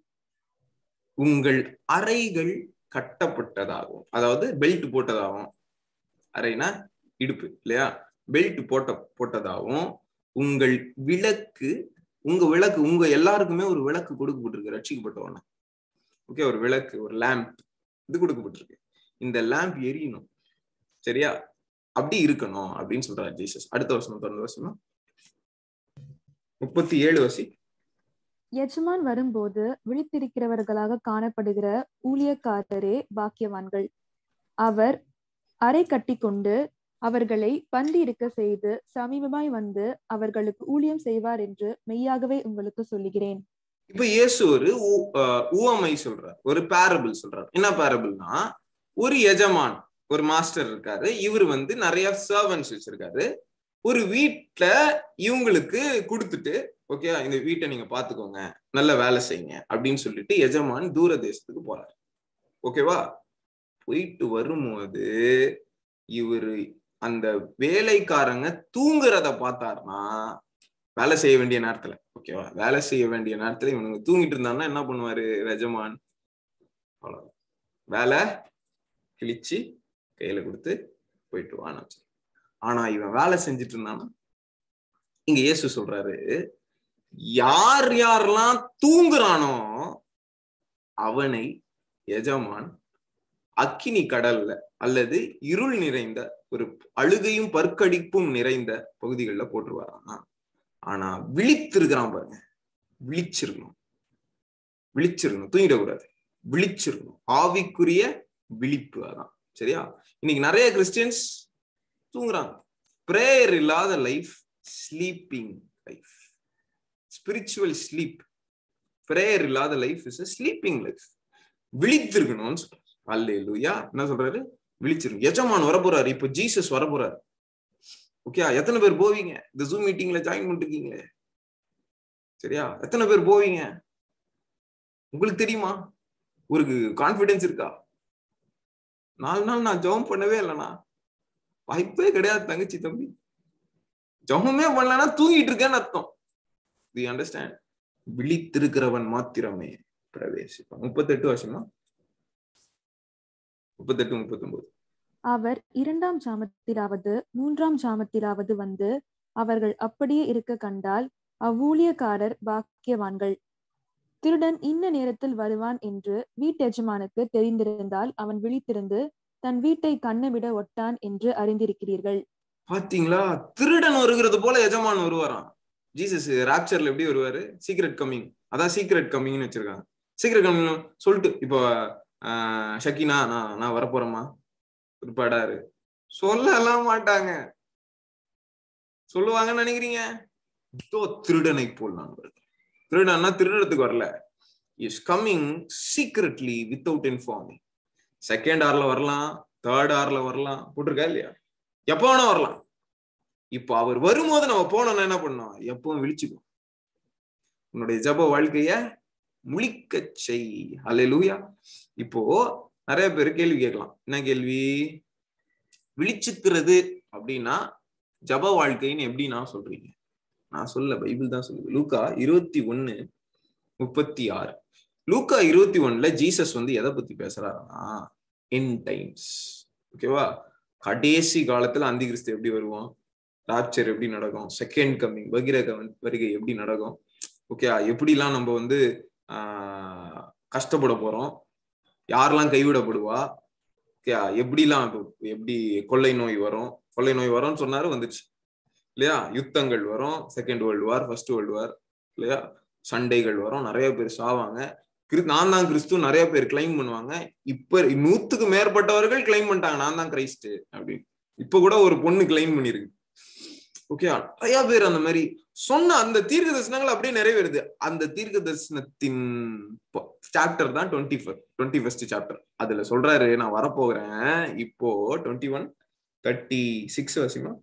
Speaker 1: உங்கள் அறைகள் கட்டப்பட்டதாகவும், அதாவது பெல்ட் போட்டதாகவும். அறைனா இடுப்பு இல்லையா? பெல்ட் போட்டதாகவும். உங்கள் விளக்கு, உங்க எல்லாருக்குமே ஒரு விளக்கு கொடுக்கப்பட்டிருக்கு ரட்சிக்கப்பட்டவன. ஓகே, ஒரு விளக்கு, ஒரு லேம்ப் இது கொடுக்கப்பட்டிருக்கு. இந்த லேம்ப் எரியணும், சரியா? அப்படி இருக்கணும் அப்படின்னு சொல்றாரு ஜீசஸ். அடுத்த வருஷம் 37 வசி.
Speaker 2: எஜமான் வரும்போது விழித்திருக்கிறவர்களாக காணப்படுகிற ஊழியக்காரரே பாக்கியவான்கள். அவர் அறை கட்டி கொண்டு அவர்களை பந்தி இருக்க செய்து சமீபமாய் வந்து அவர்களுக்கு ஊழியம் செய்வார் என்று மெய்யாகவே உங்களுக்கு சொல்லுகிறேன்.
Speaker 1: இப்ப இயேசு ஒரு உவமை சொல்றார், ஒரு பேரபிள் சொல்றார். என்ன பேரபிள்னா, ஒரு எஜமான், ஒரு மாஸ்டர் இருக்காரு. இவர் நிறைய சர்வன்ட்ஸ் வச்சிருக்காரு. ஒரு வீட்டுல இவங்களுக்கு கொடுத்துட்டு, ஓகே இந்த வீட்டை நீங்க பாத்துக்கோங்க, நல்ல வேலை செய்யுங்க அப்படின்னு சொல்லிட்டு எஜமான் தூர தேசத்துக்கு போறாரு. ஓகேவா? போயிட்டு வரும்போது இவரு அந்த வேலைக்காரங்க தூங்குறத பார்த்தாருன்னா, வேலை செய்ய வேண்டிய நேரத்துல, ஓகேவா, வேலை செய்ய வேண்டிய நேரத்துல இவனுங்க தூங்கிட்டு இருந்தாங்கன்னா என்ன பண்ணுவாரு எஜமான்? அவ்வளவு வேலை கிழிச்சு கையில கொடுத்து போயிட்டு வான்னு. ஆனா இவன் வேலை செஞ்சுட்டு இருந்தானா, இங்க இயேசு சொல்றாரு, யார் யாரெல்லாம் தூங்குறானோ அவனை எஜமான் அக்கினி கடல்ல அல்லது இருள் நிறைந்த ஒரு அழுகையும் பற்கடிப்பும் நிறைந்த பகுதிகளில் போட்டுருவாரானா. ஆனா விழித்திருக்கிறான் பாருங்க, விழிச்சிருக்கணும், தூங்கிடக்கூடாது, விழிச்சிருக்கணும். ஆவிக்குரிய விழிப்பு. அதான் சரியா? இன்னைக்கு நிறைய கிறிஸ்டியன்ஸ் தூங்குறாங்க. பிரேயர் இல்லாத life, sleeping life, spiritual sleep. Prayer இல்லாத life is a sleeping life. விழித்திருக்கணும்னு சொல்றாரு. அல்லேலூயா. என்ன சொல்றாரு? விழிச்சிருக்கணும். எஜமான் வரப்போறாரு. இப்ப ஜீசஸ் வரப்போறாரு. ஓகே, எத்தனை பேர் போவீங்க? இந்த ஜூம் மீட்டிங்ல ஜாயின் பண்ணிருக்கீங்களே, சரியா? எத்தனை பேர் போவீங்க? உங்களுக்கு தெரியுமா? ஒரு கான்பிடன்ஸ் இருக்கா? 4 நாள் நான் ஜெபம் பண்ணவே இல்லைனா வாய்ப்பே கிடையாது தங்கச்சி தம்பி. ஜெபமே பண்ணலன்னா தூங்கிட்டு இருக்கேன்னு அர்த்தம். Do you understand? விழித்திருக்கிறவன் மாத்திரமே பிரவேசிப்பான். 38 வருஷமா 38-39.
Speaker 2: அவர் 2ஆம் ஜாமத்திலாவது 3ஆம் ஜாமத்திலாவது வந்து அவர்கள் அப்படியே இருக்க கண்டால் அவ்வூழியக்காரர் பாக்கியவான்கள். திருடன் இன்ன நேரத்தில் வருவான் என்று வீட்டெஜமானுக்கு தெரிந்திருந்தால் அவன் விழித்திருந்து தன் வீட்டை கண்ணவிட ஒட்டான் என்று அறிந்திருக்கிறீர்கள்.
Speaker 1: பாத்தீங்களா? திருடன் வருகிறது போல எஜமான் வருவாராம். ஜீசஸ் ராப்சர்ல எப்படி வருவாரு? Secret coming. அதான் சீக்ரெட் கம்மிங்னு வச்சிருக்காங்க. சீக்ரெட் கம்மிங் சொல்லிட்டு இப்போ ஷக்கினா நான் வரப்போறேம்மா பிற்பாடாரு சொல்லலாம் மாட்டாங்க. சொல்லுவாங்கன்னு நினைக்கிறீங்க? திருடனை போல் நான் வருகிறேன். திருடன்னா திருடத்துக்கு வரல. Is coming secretly without informing. Second ஹார்ல வரலாம், தேர்ட் ஹார்ல வரலாம், போட்டிருக்கா இல்லையா? எப்போ வேணா வரலாம். இப்போ அவர் வரும்போது நம்ம போனோம்னா என்ன பண்ணோம்? எப்பவும் விழிச்சுக்கோ. உன்னுடைய ஜப வாழ்க்கைய முழிக்க செய். அல்லேலூயா. இப்போ நிறைய பேர் கேள்வி கேட்கலாம். என்ன கேள்வி? விழிச்சுக்கிறது அப்படின்னா ஜப வாழ்க்கைன்னு எப்படி நான் சொல்றீங்க? நான் சொல்ல, பைபிள் தான் சொல்லுது. லூக்கா 21:36. லூக்கா 21ல ஜீசஸ் வந்து எதை பத்தி பேசுறாருன்னா எண்ட் டைம்ஸ். ஓகேவா? கடைசி காலத்துல அந்தி கிறிஸ்து எப்படி வருவோம், ராப்சர் எப்படி நடக்கும், செகண்ட் கம்மிங் பகிரக வருகை எப்படி நடக்கும், ஓகே, எப்படிலாம் நம்ம வந்து கஷ்டப்பட போறோம், யாரெல்லாம் கைவிடப்படுவா, ஓகே, எப்படிலாம் எப்படி கொள்ளை நோய் வரும். கொள்ளை நோய் வரும்னு சொன்னாரு, வந்துச்சு இல்லையா? யுத்தங்கள் வரும், second world war, first world war இல்லையா? சண்டைகள் வரும், நிறைய பேர் சாவாங்க. நான் தான் கிறிஸ்து நிறைய பேர் கிளைம் பண்ணுவாங்க. இப்ப 100க்கு மேற்பட்டவர்கள் கிளைம் பண்ணிட்டாங்க நான் தான் கிரைஸ்ட் அப்படின்னு. இப்ப கூட ஒரு பொண்ணு கிளைம் பண்ணிருக்கு. ஓகே, நிறைய பேர் அந்த மாதிரி சொன்ன அந்த தீர்க்க தரிசனங்கள் அப்படியே நிறைவேறுது. அந்த தீர்க்க தரிசனத்தின் சாப்டர் தான் 21st சாப்டர். அதுல சொல்றாரு, நான் வரப்போகிறேன் இப்போ 21:36 வசனம்.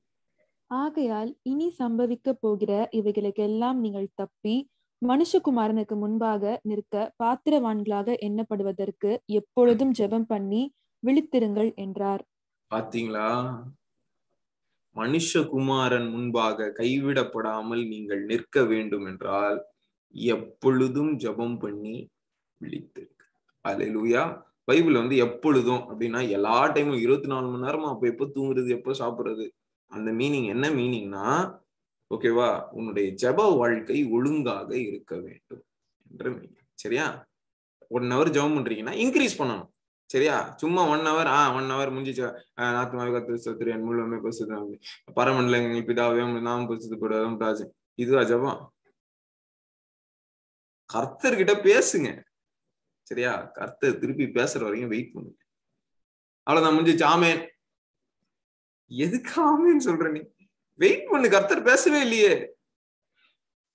Speaker 2: ஆகையால் இனி சம்பவிக்க போகிற இவைகளுக்கெல்லாம் நீங்கள் தப்பி மனுஷகுமாரனுக்கு முன்பாக நிற்க பாத்திரவான்களாக எண்ணப்படுவதற்கு எப்பொழுதும் ஜெபம் பண்ணி விழித்திருங்கள் என்றார்.
Speaker 1: பாத்தீங்களா? மனுஷகுமாரன் முன்பாக கைவிடப்படாமல் நீங்கள் நிற்க வேண்டும் என்றால் எப்பொழுதும் ஜெபம் பண்ணி விழித்திருக்க. அல்லேலூயா. பைபிள் வந்து எப்பொழுதும் அப்படின்னா எல்லா டைமும் 24 மணி நேரமா அப்ப எப்ப தூங்குறது, எப்ப சாப்பிடுறது, அந்த மீனிங் என்ன மீனிங்னா, ஓகேவா, உன்னுடைய ஜெப வாழ்க்கை ஒழுங்காக இருக்க வேண்டும் என்ற மீனிங். சரியா? 1 hour ஜெபம் பண்றீங்கன்னா இன்க்ரீஸ் பண்ணணும். சரியா? சும்மா 1 hour 1 hour முடிஞ்சிச்சு, நாத்துமாவே கர்த்தரை ஸ்தோத்திரி, என் முழுவதுமே பரிசுத்தம் பரமண்டலங்களில் பிதாவே நாமம் பரிசுத்தப்படுவதும் ராஜு. இதுவா ஜெபம்? கர்த்தர்கிட்ட பேசுங்க. சரியா? கர்த்தர் திருப்பி பேசுற வரைக்கும் வெயிட் பண்ணுங்க. அவ்வளவுதான், முடிஞ்சிச்சு. ஆமேன். எதுக்கு ஆமேன்னு சொல்ற நீ? வெயிட் பண்ணு, கர்த்தர் பேசவே இல்லையே.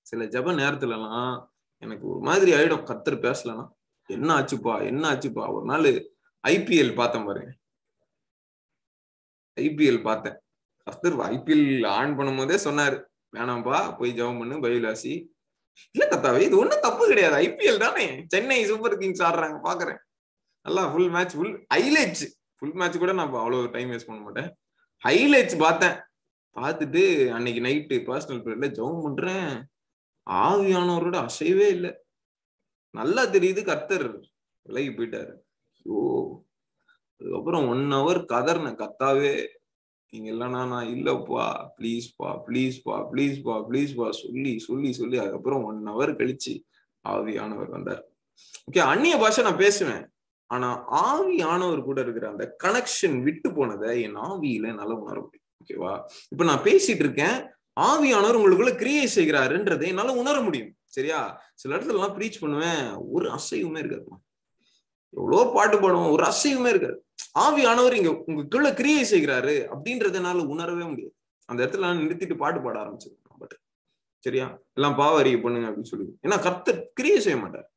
Speaker 1: சில ஜெப நேரத்துல எல்லாம் எனக்கு ஒரு மாதிரி ஆயிடும், கர்த்தர் பேசலன்னா. என்ன ஆச்சுப்பா, என்ன ஆச்சுப்பா? ஒரு நாள் IPL பார்த்தேன் பாருங்க. IPL பார்த்தேன். கர்த்தர் IPL ஆன் பண்ணும் போதே சொன்னாரு, வேணாம்பா, போய் ஜெபம் பண்ணு, பைபிள் வாசி. இல்ல கர்த்தாவே, இது ஒண்ணும் தப்பு கிடையாது, IPL தானே, சென்னை சூப்பர் கிங்ஸ் ஆடுறாங்க, பாக்குறேன், நல்லா full match, full highlights. Full match கூட நான் அவ்வளவு டைம் வேஸ்ட் பண்ண மாட்டேன். ஹைலைட்ஸ் பார்த்தேன். பார்த்துட்டு அன்னைக்கு நைட்டு பர்சனல் ப்ரேயர்ல ஜெபம் பண்றேன். ஆவியானவரோட அசைவே இல்லை. நல்லா தெரியுது கர்த்தர் விலகி போயிட்டாரு. ஓ, அதுக்கப்புறம் 1 hour கதர்ன, கர்த்தாவே நீங்க இல்லைன்னா நான் இல்லப்பா, பிளீஸ்பா ப்ளீஸ்பா ப்ளீஸ்பா ப்ளீஸ்பா சொல்லி சொல்லி சொல்லி அதுக்கப்புறம் 1 hour கழிச்சு ஆவியானவர் வந்தார். ஓகே, அந்நிய பாஷை நான் பேசுவேன், ஆனா ஆவியானவர் கூட இருக்கிற அந்த கனெக்ஷன் விட்டு போனதை என் ஆவியில நல்லா உணர முடியும். ஓகேவா? இப்ப நான் பேசிட்டு இருக்கேன், ஆவியானவர் உங்களுக்குள்ள கிரியை செய்கிறாருன்றதை என்னால உணர முடியும். சரியா? சில இடத்துல எல்லாம் ப்ரீச் பண்ணுவேன், ஒரு அசைவுமே இருக்காது. எவ்வளவு பாட்டு பாடுவோம், ஒரு அசைவுமே இருக்காது. ஆவியானவர் இங்க உங்களுக்குள்ள கிரியை செய்கிறாரு அப்படின்றதுனால உணரவே முடியாது. அந்த இடத்துல நான் நிறுத்திட்டு பாட்டு பாட ஆரம்பிச்சிருக்கேன். பட் சரியா, எல்லாம் பாவ அறிக்கை பண்ணுங்க அப்படின்னு சொல்லி, ஏன்னா கர்த்தர் கிரியை செய்ய மாட்டார்.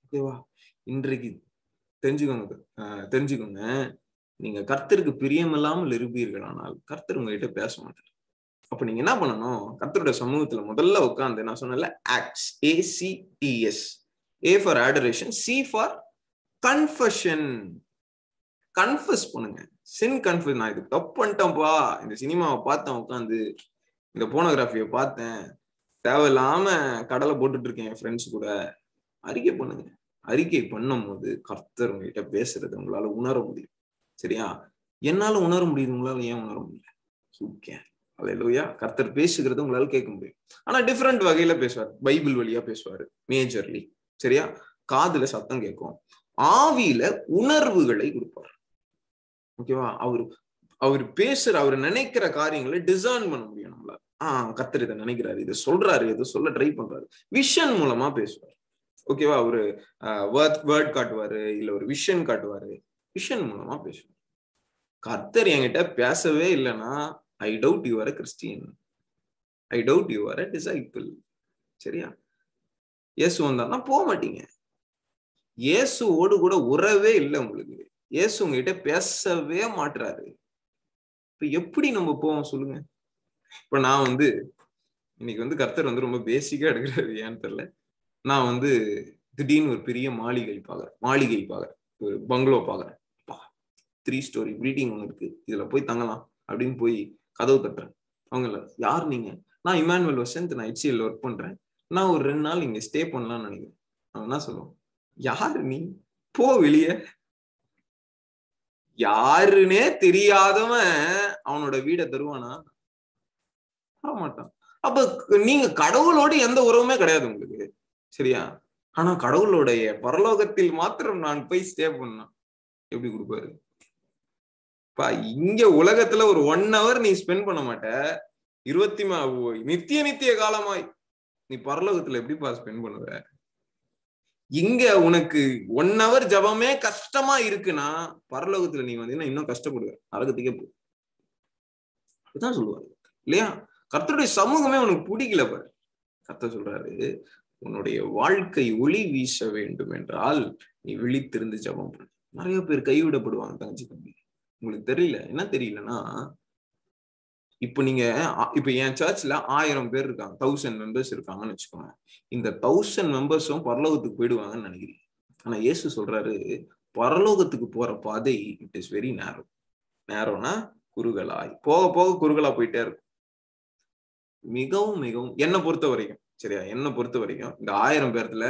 Speaker 1: ஓகேவா? இன்றைக்கு தெரிஞ்சுக்கோங்க, நீங்க கர்த்தருக்கு பிரியமில்லாமல் இருப்பீர்கள், ஆனால் கர்த்தர் உங்ககிட்ட பேச மாட்டார். அப்ப நீங்க என்ன பண்ணணும்? கர்த்தருடைய சமூகத்துல முதல்ல உட்காந்து, நான் சொன்னல ACTS, A for adoration, C for confession. Confuse பண்ணுங்க. சின் கன்ஃபஸ். நான் இது தப்பு பண்ணிட்டேன்ப்பா, இந்த சினிமாவை பார்த்தேன், உட்காந்து இந்த போனோகிராஃபியை பார்த்தேன், தேவையில்லாம கடலை போட்டுட்டு இருக்கேன் என் ஃப்ரெண்ட்ஸ் கூட. அறிக்கை பண்ணுங்க. அறிக்கை பண்ணும் போது கர்த்தர் உங்ககிட்ட பேசுறது உங்களால உணர முடியும். சரியா? என்னால உணர முடியுது, உங்களால ஏன் உணர முடியல? அல்லேலூயா. கர்த்தர் பேசுகிறது உங்களால கேட்க முடியும். ஆனா டிஃப்ரெண்ட் வகையில பேசுவார். பைபிள் வழியா பேசுவாரு மேஜர்லி. சரியா? காதுல சத்தம் கேட்கும், ஆவியில உணர்வுகளை கொடுப்பார். ஓகேவா? அவர் பேசுற, அவர் நினைக்கிற காரியங்களை டிசர்ன் பண்ண முடியும் நம்மளால. கர்த்தர் இதை நினைக்கிறாரு, இதை சொல்றாரு, இதை சொல்ல ட்ரை பண்றாரு. விஷன் மூலமா பேசுவார். ஓகேவா? அவரு வேர்ட் காட்டுவாரு, இல்ல ஒரு விஷன் காட்டுவாரு. விஷன் மூலமா பேசுவார். கர்த்தர் என்கிட்ட பேசவே இல்லைன்னா I doubt you are a Christian, I doubt you are a disciple. சரியா? இயேசு வந்தான்னா போக மாட்டீங்க. இயேசுவோடு கூட உறவே இல்லை உங்களுக்கு. இயேசு உங்ககிட்ட பேசவே மாட்டுறாரு. இப்ப எப்படி நம்ம போவோம் சொல்லுங்க? இப்ப நான் இன்னைக்கு கர்த்தர் ரொம்ப பேசிக்கா எடுக்கிறாரு, ஏன்னு தெரியல. நான் திடீர்னு ஒரு பெரிய மாளிகை பாக்குறேன், ஒரு பங்களோ பாக்குறேன். 3 story பில்டிங் ஒண்ணு இருக்கு, இதுல போய் தங்கலாம் அப்படின்னு போய் கதவு தட்டுறேன். அவங்க இல்ல, யார் நீங்க? நான் இமானுவேல் வசந்த், நான் HCL ஒர்க் பண்றேன், நான் ஒரு 2 நாள் இங்க ஸ்டே பண்ணலாம்னு நினைக்கிறேன். அவன் என்ன சொல்லுவான்? யாரு நீ? போ வெளியே. யாருன்னே தெரியாதவன் அவனோட வீடை தருவானா? மாட்டான். அப்ப நீங்க கடவுளோட எந்த உறவுமே கிடையாது உங்களுக்கு. சரியா? ஆனா கடவுளுடைய பரலோகத்தில் மாத்திரம் நான் போய் ஸ்டே பண்ணா எப்படி கொடுப்பாரு? இங்க உலகத்துல ஒரு 1 hour நீ ஸ்பெண்ட் பண்ண மாட்ட, நித்திய காலமாய் நீ பரலோகத்துல எப்படிப்பா ஸ்பெண்ட் பண்ணுவ? இங்க உனக்கு 1 hour ஜபமே கஷ்டமா இருக்குன்னா பரலோகத்துல நீ இன்னும் கஷ்டப்படுவ, நரகத்துக்கே போ. அப்படிதான் சொல்லுவாரு இல்லையா? கர்த்தருடைய சமூகமே உனக்கு பிடிக்கல பாரு. கர்த்தர் சொல்றாரு, உன்னுடைய வாழ்க்கை ஒளி வீச வேண்டும் என்றால் நீ விழித்திருந்து ஜபம் பண்ணு. நிறைய பேர் கைவிடப்படுவாங்க தங்கச்சி தம்பி. உங்களுக்கு தெரியல, என்ன தெரியலன்னா, இப்ப என் சர்ச்ல 1000 பேர் இருக்காங்க, 1000 மெம்பர்ஸ் இருக்காங்கன்னு வச்சுக்கோங்க. இந்த 1000 மெம்பர்ஸும் பரலோகத்துக்கு போயிடுவாங்கன்னு நினைக்கிறீங்க. ஆனா இயேசு சொல்றாரு, பரலோகத்துக்கு போற பாதை இட் இஸ் வெரி நேரோ. நேரோனா குறுகலாய், போக போக குறுகலா போயிட்டே இருக்கும். மிகவும் மிகவும் என்னை பொறுத்த வரைக்கும், சரியா, என்னை பொறுத்த வரைக்கும் இந்த 1000 பேர்ல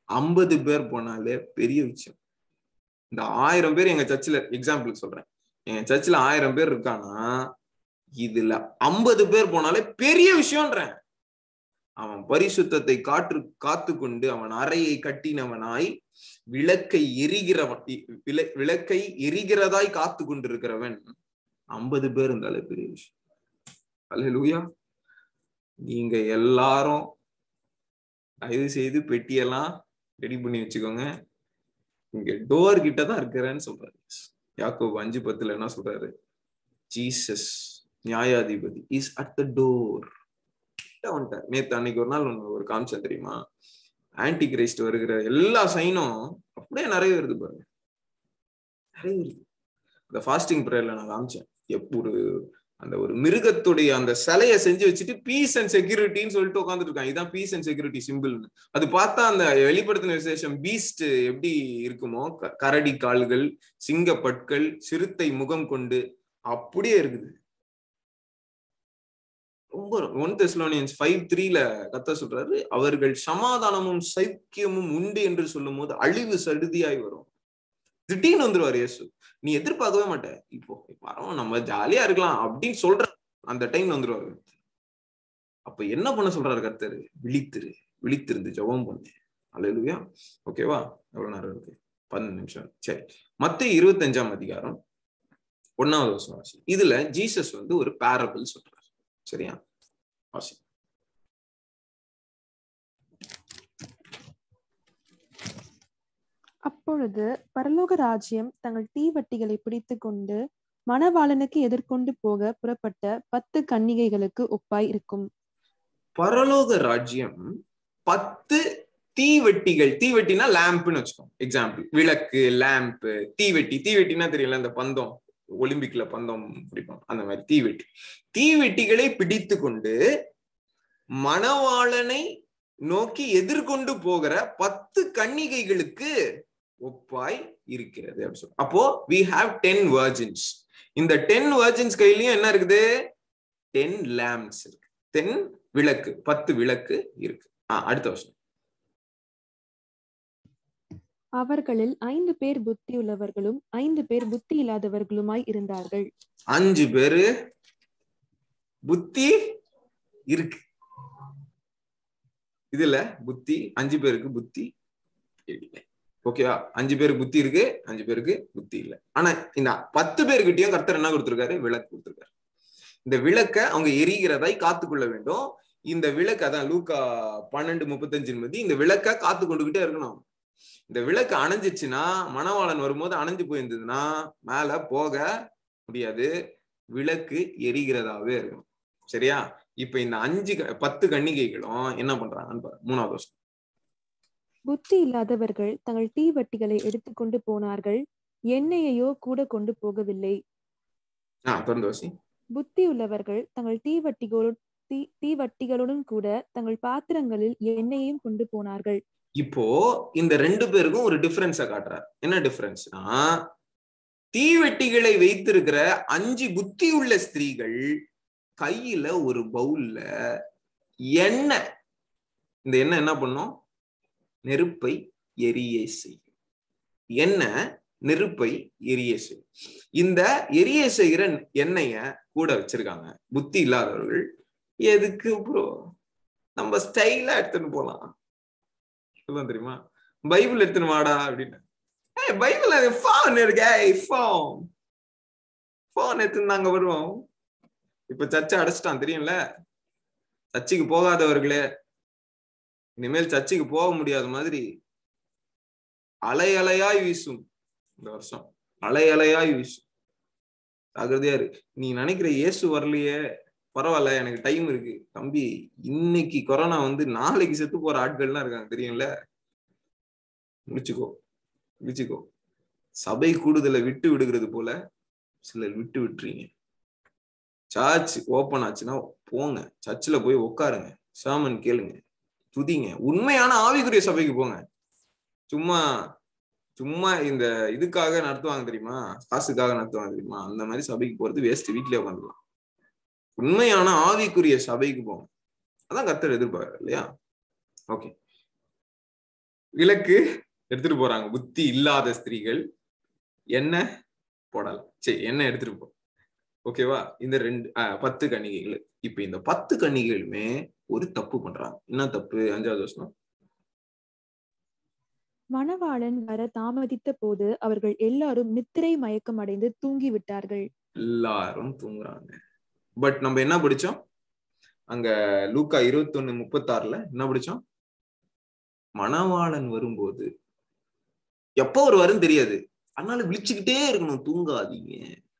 Speaker 1: 50 பேர் போனாலே பெரிய விஷயம். இந்த 1000 பேர் எங்க சர்ச்சில் எக்ஸாம்பிள் சொல்றேன், எங்க சர்ச்சில் 1000 பேர் இருக்கானா இதுல 50 பேர் போனாலே பெரிய விஷயம்ன்றேன். அவன் பரிசுத்தத்தை காத்து கொண்டு அவன் அறையை கட்டினவனாய் விளக்கை எரிகிறதாய் காத்து கொண்டிருக்கிறவன் 50 பேர் இருந்தாலே பெரிய விஷயம். அல்லேலூயா. நீங்க எல்லாரும் தயவு செய்து பெட்டியெல்லாம் ரெடி பண்ணி வச்சுக்கோங்க. இங்க டோர் கிட்டதான் இருக்கிறேன்னு சொல்றாரு. யாக்கோபு 5:10 என்ன சொல்றாரு? ஜீசஸ் நியாயாதிபதி இஸ் அட் த டோர். நேத்து அன்னைக்கு ஒரு நாள் ஒரு காமிச்சேன் தெரியுமா? ஆன்டி கிரைஸ்ட் வருகிற எல்லா சைனும் அப்படியே நிறைய வருது பாருங்க, நிறைய வருது. இந்த ஃபாஸ்டிங் பிரேயர்ல நான் காமிச்சேன், அந்த ஒரு மிருகத்துடைய அந்த சிலையை செஞ்சு வச்சுட்டு பீஸ் அண்ட் செக்யூரிட்டின்னு சொல்லிட்டு உட்காந்துட்டு இருக்காங்க. இதுதான் பீஸ் அண்ட் செக்யூரிட்டி சிம்பிள்னு. அது பார்த்தா அந்த வெளிப்படுத்தின விசேஷம் பீஸ்ட் எப்படி இருக்குமோ, கரடி கால்கள், சிங்க பற்கள், சிறுத்தை முகம் கொண்டு அப்படியே இருக்குது. ரொம்ப 1 Thessalonians 5:3 கர்த்தர் சொல்றாரு, அவர்கள் சமாதானமும் சைக்கியமும் உண்டு என்று சொல்லும் போது அழிவு சடுதியாய் வரும். திடீர்னு வந்துருவாரு இயேசு, நீ எதிர்பார்க்கவே மாட்ட. இப்போ பரவாயில்ல நம்ம ஜாலியா இருக்கலாம் அப்படின்னு சொல்ற அந்த டைம் வந்துருவாரு. அப்ப என்ன பண்ண சொல்றாரு கர்த்தர்? விழித்திருந்து ஜெபம் பண்ணு. அல்லேலூயா. ஓகேவா? எவ்வளவு நேரம் இருக்கு? 10 நிமிஷம். சரி, மத்தேயு 25ஆம் அதிகாரம் 1வது வசனம் வாசி. இதுல ஜீசஸ் ஒரு பேரபிள் சொல்றாரு. சரியா? வாசி.
Speaker 2: அப்பொழுது பரலோக ராஜ்யம் தங்கள் தீவட்டிகளை பிடித்துக் கொண்டு மணவாளனுக்கு எதிர்கொண்டு போக புறப்பட்ட 10 கன்னிகைகளுக்கு ஒப்பாய் இருக்கும்.
Speaker 1: பரலோக ராஜ்யம் 10 தீவெட்டிகள். தீவெட்டினா லேம்ப்னு வச்சுக்கோங்க. எக்ஸாம்பிள், விளக்கு, லேம்ப், தீவெட்டினா தெரியல, அந்த பந்தம், ஒலிம்பிக்ல பந்தம் பிடிப்போம், அந்த மாதிரி தீவெட்டிகளை பிடித்து கொண்டு மணவாளனை நோக்கி எதிர்கொண்டு போகிற 10 கன்னிகைகளுக்கு ஒப்பாய் இருக்கிறது. அப்போ we have 10 virgins. இந்த 10 virgins கையிலயும் என்ன இருக்குது? 10 lamps இருக்கு, 10 விளக்கு, 10 விளக்கு இருக்கு. அடுத்த வருஷம்.
Speaker 2: அவர்களில் 5 பேர் புத்தியுள்ளவர்களும் 5 பேர் புத்தி இல்லாதவர்களுமாய் இருந்தார்கள்.
Speaker 1: 5 பேரு புத்தி இருக்கு, இதுல புத்தி 5 பேருக்கு புத்தி இல்லை. ஓகேவா? 5 பேருக்கு புத்தி இருக்கு, 5 பேருக்கு புத்தி இல்லை. ஆனா இந்த 10 பேருக்கிட்டையும் கர்த்தர் என்ன கொடுத்திருக்காரு? விளக்கு கொடுத்திருக்காரு. இந்த விளக்க அவங்க எரிகிறதை காத்துக்கொள்ள வேண்டும். இந்த விளக்கு அதான் லூக்கா 12:35 இந்த விளக்க காத்து கொண்டுகிட்டே இருக்கணும். இந்த விளக்கு அணைஞ்சிச்சுன்னா, மணவாளன் வரும்போது அணைஞ்சு போயிருந்ததுன்னா மேல போக முடியாது. விளக்கு எரிகிறதாவே இருக்கணும். சரியா? இப்ப இந்த 10 கன்னிகைகளும் என்ன பண்றாங்கன்னு பாரு. 3வது வருஷம்.
Speaker 2: புத்தி இல்லாதவர்கள் தங்கள் தீவட்டிகளை எடுத்துக்கொண்டு போனார்கள், எண்ணெயையோ கூட கொண்டு போகவில்லை.
Speaker 1: தொடர்ந்து வாசி.
Speaker 2: புத்தி உள்ளவர்கள் தங்கள் தீவட்டிகளுடன் கூட தங்கள் பாத்திரங்களில் எண்ணெயையும் கொண்டு போனார்கள்.
Speaker 1: இப்போ இந்த 2 பேருக்கும் ஒரு டிஃபரன்ஸ காட்டுறார். என்ன டிஃபரன்ஸ்னா, தீவெட்டிகளை வைத்திருக்கிற 5 புத்தி உள்ள ஸ்திரீகள் கையில ஒரு பவுல்ல எண்ணெய், இந்த எண்ணெய் என்ன பண்ணும்? நெருப்பை எரிய செய்யும். எண்ணெய் நெருப்பை எரிய செய்யும். இந்த எரிய செய்கிற எண்ணெய கூட வச்சிருக்காங்க புத்தி இல்லாதவர்கள். எதுக்கு ப்ரோ? நம்ம ஸ்டைலா எடுத்துன்னு போலாம். தெரியுமா? பைபிள் எடுத்துன்னு வாடா அப்படின்னு. பைபிள் போன் இருக்கு, போன் எடுத்துன்னு நாங்க வருவோம். இப்ப சர்ச்சை அடைச்சிட்டான் தெரியும்ல. சர்ச்சைக்கு போகாதவர்களே, இனிமேல் சர்ச்சைக்கு போக முடியாத மாதிரி அலை அலையாய் வீசும். இந்த வருஷம் அலை அலையாய் வீசும். ஜாகிரதையா இருக்கு. நீ நினைக்கிற இயேசு வரலையே, பரவாயில்ல எனக்கு டைம் இருக்கு தம்பி. இன்னைக்கு கொரோனா நாளைக்கு செத்து போற ஆட்கள்லாம் இருக்காங்க தெரியும்ல. முடிச்சுக்கோ. சபை கூடுதலை விட்டு விடுகிறது போல சிலர் விட்டு விட்டுறீங்க. சர்ச் ஓப்பன் ஆச்சுன்னா போங்க, சர்ச்சில் போய் உட்காருங்க, சாமன் கேளுங்க, துதிங்க. உண்மையான ஆவிக்குரிய சபைக்கு போங்க. சும்மா இந்த இதுக்காக நடத்துவாங்க தெரியுமா, காசுக்காக நடத்துவாங்க தெரியுமா, அந்த மாதிரி சபைக்கு போறது வேஸ்ட். வீட்லயே உட்காந்துக்கலாம். உண்மையான ஆவிக்குரிய சபைக்கு போங்க. அதான் கர்த்தர் எதிர்பார்க்கறாரு இல்லையா? ஓகே, விளக்கு எடுத்துட்டு போறாங்க புத்தி இல்லாத ஸ்திரீகள். என்ன போடல, சரி என்ன எடுத்துட்டு போ. ஓகேவா? இந்த 10 கன்னிகைகள். இப்ப இந்த 10 கன்னிகைகளுமே ஒரு தப்பு பண்றாங்க. என்ன தப்பு? 5வது வசனம்.
Speaker 2: மணவாளன் வர தாமதித்த போது அவர்கள் எல்லாரும் நித்திரை மயக்கம் அடைந்து தூங்கி விட்டார்கள்.
Speaker 1: எல்லாரும் தூங்குறாங்க. பட் நம்ம என்ன படிச்சோம் அங்க? லூக்கா 21:36 என்ன படிச்சோம்? மணவாளன் வரும்போது எப்போ வருவாருன்னு தெரியாது, அதனால விழிச்சுக்கிட்டே இருக்கணும், தூங்காதீங்க.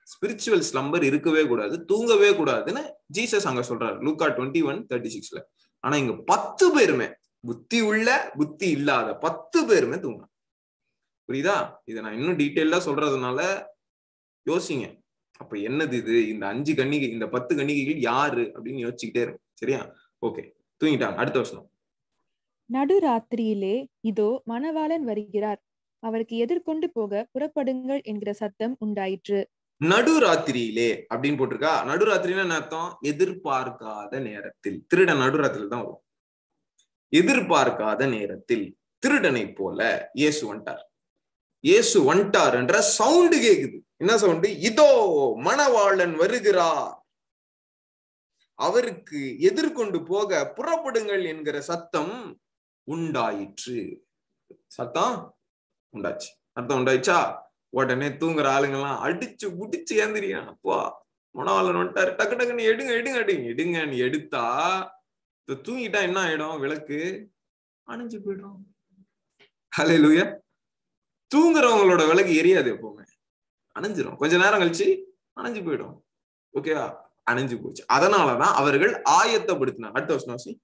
Speaker 1: ஸ்பிரிச்சுவல் ஸ்லம்பர் இருக்கவே கூடாது, தூங்கவே கூடாதுன்னு ஜீசஸ் அங்க சொல்றாரு லூக்கா 21:36. ஆனா இங்க 10 பேருமே, புத்தி உள்ள புத்தி இல்லாத 10 பேருமே தூங்கணும். புரியுதா? இதை நான் இன்னும் டீட்டெயிலா சொல்றதுனால யோசிங்க. அப்ப என்னது இது? இந்த 5 கன்னிகை, இந்த 10 கன்னிகைகள் யாரு அப்படின்னு யோசிச்சுக்கிட்டே இருக்கும். சரியா? ஓகே, தூங்கிட்டாங்க. அடுத்த வருஷம்.
Speaker 2: நடுராத்திரியிலே இதோ மணவாளன் வருகிறார், அவருக்கு எதிர்கொண்டு போக புறப்படுங்கள் என்கிற சத்தம் உண்டாயிற்று.
Speaker 1: நடுராத்திரியிலே அப்படின்னு போட்டிருக்கா. நடுராத்திரின்னு என்ன அர்த்தம்? எதிர்பார்க்காத நேரத்தில். திருடன் நடுராத்திரியில் தான் வரும். எதிர்பார்க்காத நேரத்தில் திருடனை போல இயேசு வந்துட்டார். இயேசு வந்துட்டார் என்ற சவுண்டு கேக்குது. என்ன சவுண்டு? இதோ மணவாளன் வருகிறார், அவருக்கு எதிர்கொண்டு போக புறப்படுங்கள் என்கிற சத்தம் உண்டாயிற்று. சத்தம் உண்டாச்சு. அர்த்தம் உண்டாயிச்சா? உடனே தூங்குற ஆளுங்கெல்லாம் அடிச்சு புடிச்சு ஏந்திரியான். அப்பா மணவாளன் வந்துட்டாரு, டக்கு டக்குன்னு எடுங்க எடுங்க எடுங்க எடுங்கன்னு எடுத்தா தூங்கிட்டா என்ன ஆயிடும்? விளக்கு அணைஞ்சு போயிடும். ஹல்லேலூயா. தூங்குறவங்களோட விளக்கு எரியாது, எப்பவுமே அணைஞ்சிரும். கொஞ்ச நேரம் கழிச்சு அணைஞ்சு போயிடும். ஓகேவா? அணைஞ்சு போச்சு. அதனாலதான் அவர்கள் ஆயத்தப்படுத்தினார். அடுத்த வருஷம்.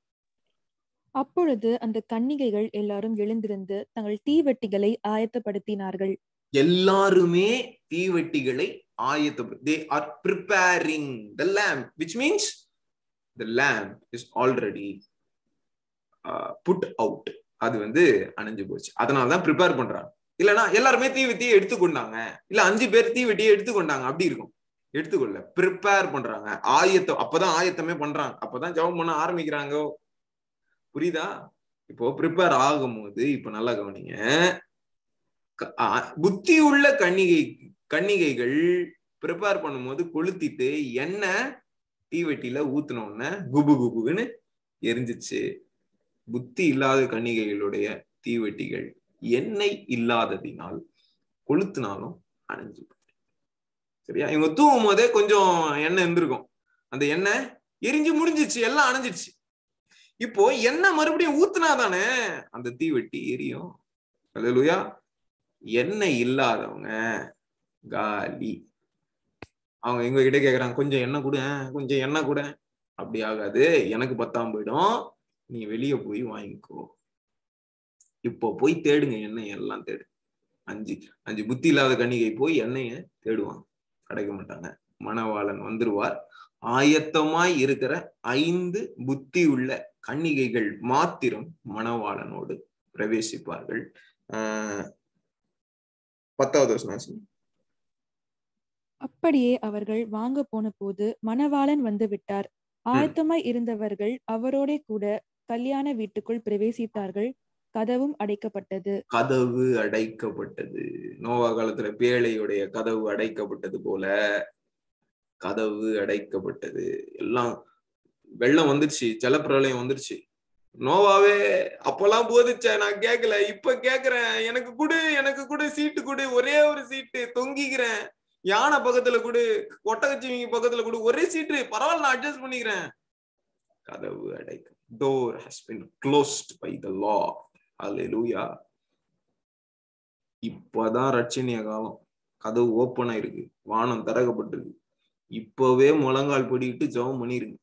Speaker 2: அப்பொழுது அந்த கன்னிகைகள் எல்லாரும் எழுந்திருந்து தங்கள் தீவெட்டிகளை ஆயத்தப்படுத்தினார்கள்.
Speaker 1: எல்லாருமே தீவெட்டிகளை ஆயத்தப்படுத்தி, they are preparing the lamp, which means the lamp is already put out. அது அணைஞ்சு போச்சு. அதனாலதான் ப்ரிப்பேர் பண்றாங்க. இல்லைன்னா எல்லாருமே தீவெட்டியை எடுத்துக்கொண்டாங்க, இல்ல 5 பேர் தீவெட்டியை எடுத்துக்கொண்டாங்க அப்படி இருக்கும். எடுத்துக்கொள்ள ப்ரிப்பேர் பண்றாங்க, ஆயத்தம். அப்பதான் ஆயத்தமே பண்றாங்க, அப்பதான் ஜெபம் பண்ண ஆரம்பிக்கிறாங்க. புரியுதா? இப்போ ப்ரிப்பேர் ஆகும் போது, இப்ப நல்லா கவனிங்க, புத்தி உள்ள கன்னிகைகள் ப்ரிப்பேர் பண்ணும்போது கொளுத்திட்டு எண்ணெய் தீவெட்டியில ஊத்துனோன்னு குபு குபுன்னு எரிஞ்சிச்சு. புத்தி இல்லாத கன்னிகைகளுடைய தீவெட்டிகள் எண்ணெய் இல்லாததினால் கொளுத்துனாலும் அணைஞ்சு. சரியா? இவங்க தூங்கும் போதே கொஞ்சம் எண்ணெய் இருந்திருக்கும், அந்த எண்ணெய் எரிஞ்சு முடிஞ்சிச்சு, எல்லாம் அணைஞ்சிச்சு. இப்போ எண்ணெய் மறுபடியும் ஊத்துனாதானே அந்த தீவெட்டி எரியும். அல்லேலூயா. எண்ணெய் இல்லாதவங்க காலி. அவங்க எங்க கிட்ட கேக்குறாங்க, கொஞ்சம் எண்ணெய் கூட, கொஞ்சம் எண்ணெய் கூட. அப்படி ஆகாது, எனக்கு பத்தாம போயிடும், நீ வெளியே போய் வாங்கிக்கோ. இப்போ போய் தேடுங்க, எண்ணெய் எல்லாம் தேடு. அஞ்சு புத்தி இல்லாத கன்னிகை போய் எண்ணெய தேடுவாங்க, கிடைக்க மாட்டாங்க. மணவாளன் வந்துருவார். ஆயத்தமாய் இருக்கிற 5 புத்தி உள்ள கன்னிகைகள் மாத்திரம் மணவாளனோடு பிரவேசிப்பார்கள். 10வது வசனம்.
Speaker 2: அப்படியே அவர்கள் வாங்க போன போது மணவாளன் வந்து விட்டார். ஆயத்தமாய் இருந்தவர்கள் அவரோட கூட கல்யாண வீட்டுக்குள் பிரவேசித்தார்கள். கதவும் அடைக்கப்பட்டது.
Speaker 1: கதவு அடைக்கப்பட்டது. நோவா காலத்துல பேழையுடைய கதவு அடைக்கப்பட்டது போல கதவு அடைக்கப்பட்டது. எல்லாம் வெள்ளம் வந்துருச்சு, ஜலப்பிரளயம் வந்துருச்சு. நோவாவே அப்பெல்லாம் போதிச்ச, நான் கேட்கல, இப்ப கேக்குறேன், எனக்கு கூட சீட்டு கொடு, ஒரே ஒரு சீட்டு, தொங்கிக்கிறேன், யானை பக்கத்துல கூட, ஒட்டகச்சிவிங்க பக்கத்துல கூட, ஒரே சீட்டு பரவாயில்ல, நான் அட்ஜஸ்ட் பண்ணிக்கிறேன். கதவு அடைக்கும். Door has been closed by the law. Hallelujah. இப்பதான் ரட்சணிய காலம். கதவு ஓப்பன் ஆயிருக்கு, வானம் திறக்கப்பட்டிருக்கு. இப்பவே முழங்கால் படிக்கிட்டு ஜெபம் பண்ணிருங்க.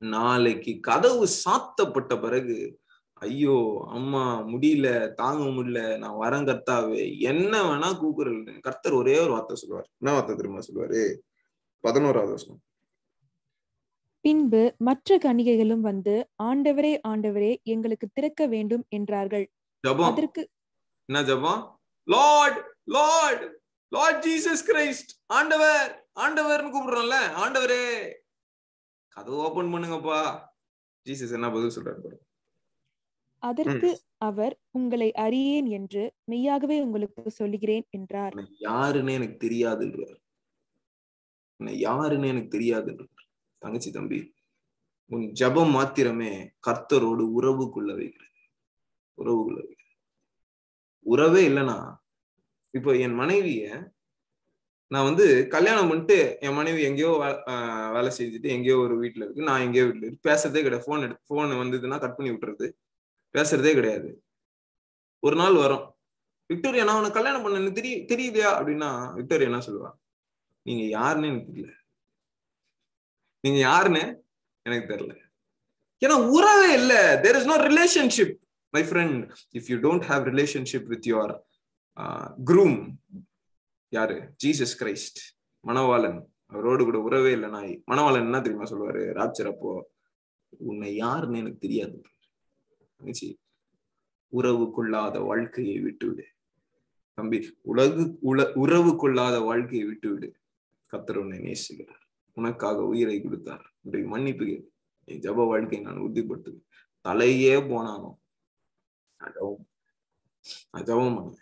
Speaker 1: நாளைக்கு கதவு சாத்தப்பட்ட பிறகு, ஐயோ அம்மா முடியல, தாங்க முடியல, நான் வரேன் கர்த்தாவே, என்ன வேணா கூக்குறேன். கர்த்தர் ஒரே ஒரு வார்த்தை சொல்லுவார். என்ன வார்த்தை தெரியுமா சொல்லுவாரு? 11வது வசனம்.
Speaker 2: பின்பு மற்ற கன்னிகைகளும் வந்து, ஆண்டவரே ஆண்டவரே, எங்களுக்கு திறக்க வேண்டும் என்றார்கள்.
Speaker 1: அதற்கு என்ன ஜெபம்? Lord Lord Lord Jesus Christ, ஆண்டவர் ஆண்டவர்னு கூப்பிடுறோம்ல, ஆண்டவரே கதவு ஓபன் பண்ணுங்கப்பா. ஜீசஸ் என்ன பதில் சொல்றாரு?
Speaker 2: அதற்கு அவர், உங்களை அறியேன் என்று மெய்யாகவே உங்களுக்கு சொல்லுகிறேன் என்றார்.
Speaker 1: யாருன்னு எனக்கு தெரியாதுன்றார். யாருன்னு எனக்கு தெரியாதுன்றார். தங்கச்சி, தம்பி, உன் ஜபம் மாத்திரமே கர்த்தரோடு உறவுக்குள்ள வைக்கிறது. உறவே இல்லைன்னா, இப்போ என் மனைவிய நான் வந்து கல்யாணம் பண்ணிட்டு, என் மனைவி எங்கேயோ வேலை செஞ்சுட்டு எங்கேயோ ஒரு வீட்டுல இருக்கு, நான் எங்கேயோ வீட்டுல இருக்கு, பேசுறதே கிடையாது. போன் வந்ததுன்னா கட் பண்ணி விட்டுறது, பேசுறதே கிடையாது. ஒரு நாள் வரும், விக்டோரியா நான் உனக்கு கல்யாணம் பண்ண தெரியுதா அப்படின்னா, விக்டோரியா என்ன சொல்லுவா? நீங்க யாருன்னு எனக்கு தெரியல, நீங்க யாருன்னு எனக்கு தெரியல. ஏன்னா உறவே இல்ல. there is no relationship, my friend. if you don't have relationship with your groom, யாரு? ஜீசஸ் கிரைஸ்ட், மணவாளன், அவரோடு கூட உறவே இல்லை. நாய் மணவாளன் என்ன தெரியுமா சொல்லுவாரு ராப்சர் அப்போ? உன்னை யாருன்னு எனக்கு தெரியாது. உறவுக்குள்ளாத வாழ்க்கையை விட்டுவிடு தம்பி. உறவுக்குள்ளாத வாழ்க்கையை விட்டுவிடு. கர்த்தர் உன்னை நேசிக்கிறார், உனக்காக உயிரை கொடுத்தார். இன்றைக்கு மன்னிப்பு கேள். என் ஜப வாழ்க்கையை நான் உறுதிப்படுத்துவேன். தலையே போனாலும் நான் ஜபம் பண்ணேன்.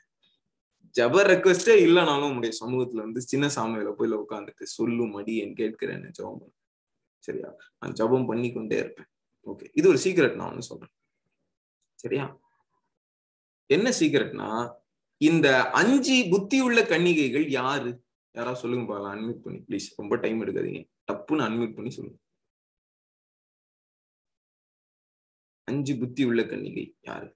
Speaker 1: ஜப ரெக்வெஸ்டே இல்லைனாலும் உங்களுடைய சமூகத்துல வந்து சின்ன சாமியில போய் உட்காந்துட்டு சொல்லும் அடி என் கேட்கிறேன்னு ஜபம் பண்ண. சரியா? நான் ஜபம் பண்ணி கொண்டே இருப்பேன். ஓகே, இது ஒரு சீக்ரெட் நான் ஒண்ணு சொல்றேன். சரியா? என்ன சீக்ரெட்னா, இந்த 5 புத்தி உள்ள கன்னிகைகள் யாரு? யாராவது சொல்லுங்க பாக்கலாம், அன்மியூட் பண்ணி ப்ளீஸ். ரொம்ப டைம் எடுக்காதீங்க, டப்புன்னு அன்மியூட் பண்ணி சொல்லுங்க. 5 புத்தி உள்ள கன்னிகை யாரு?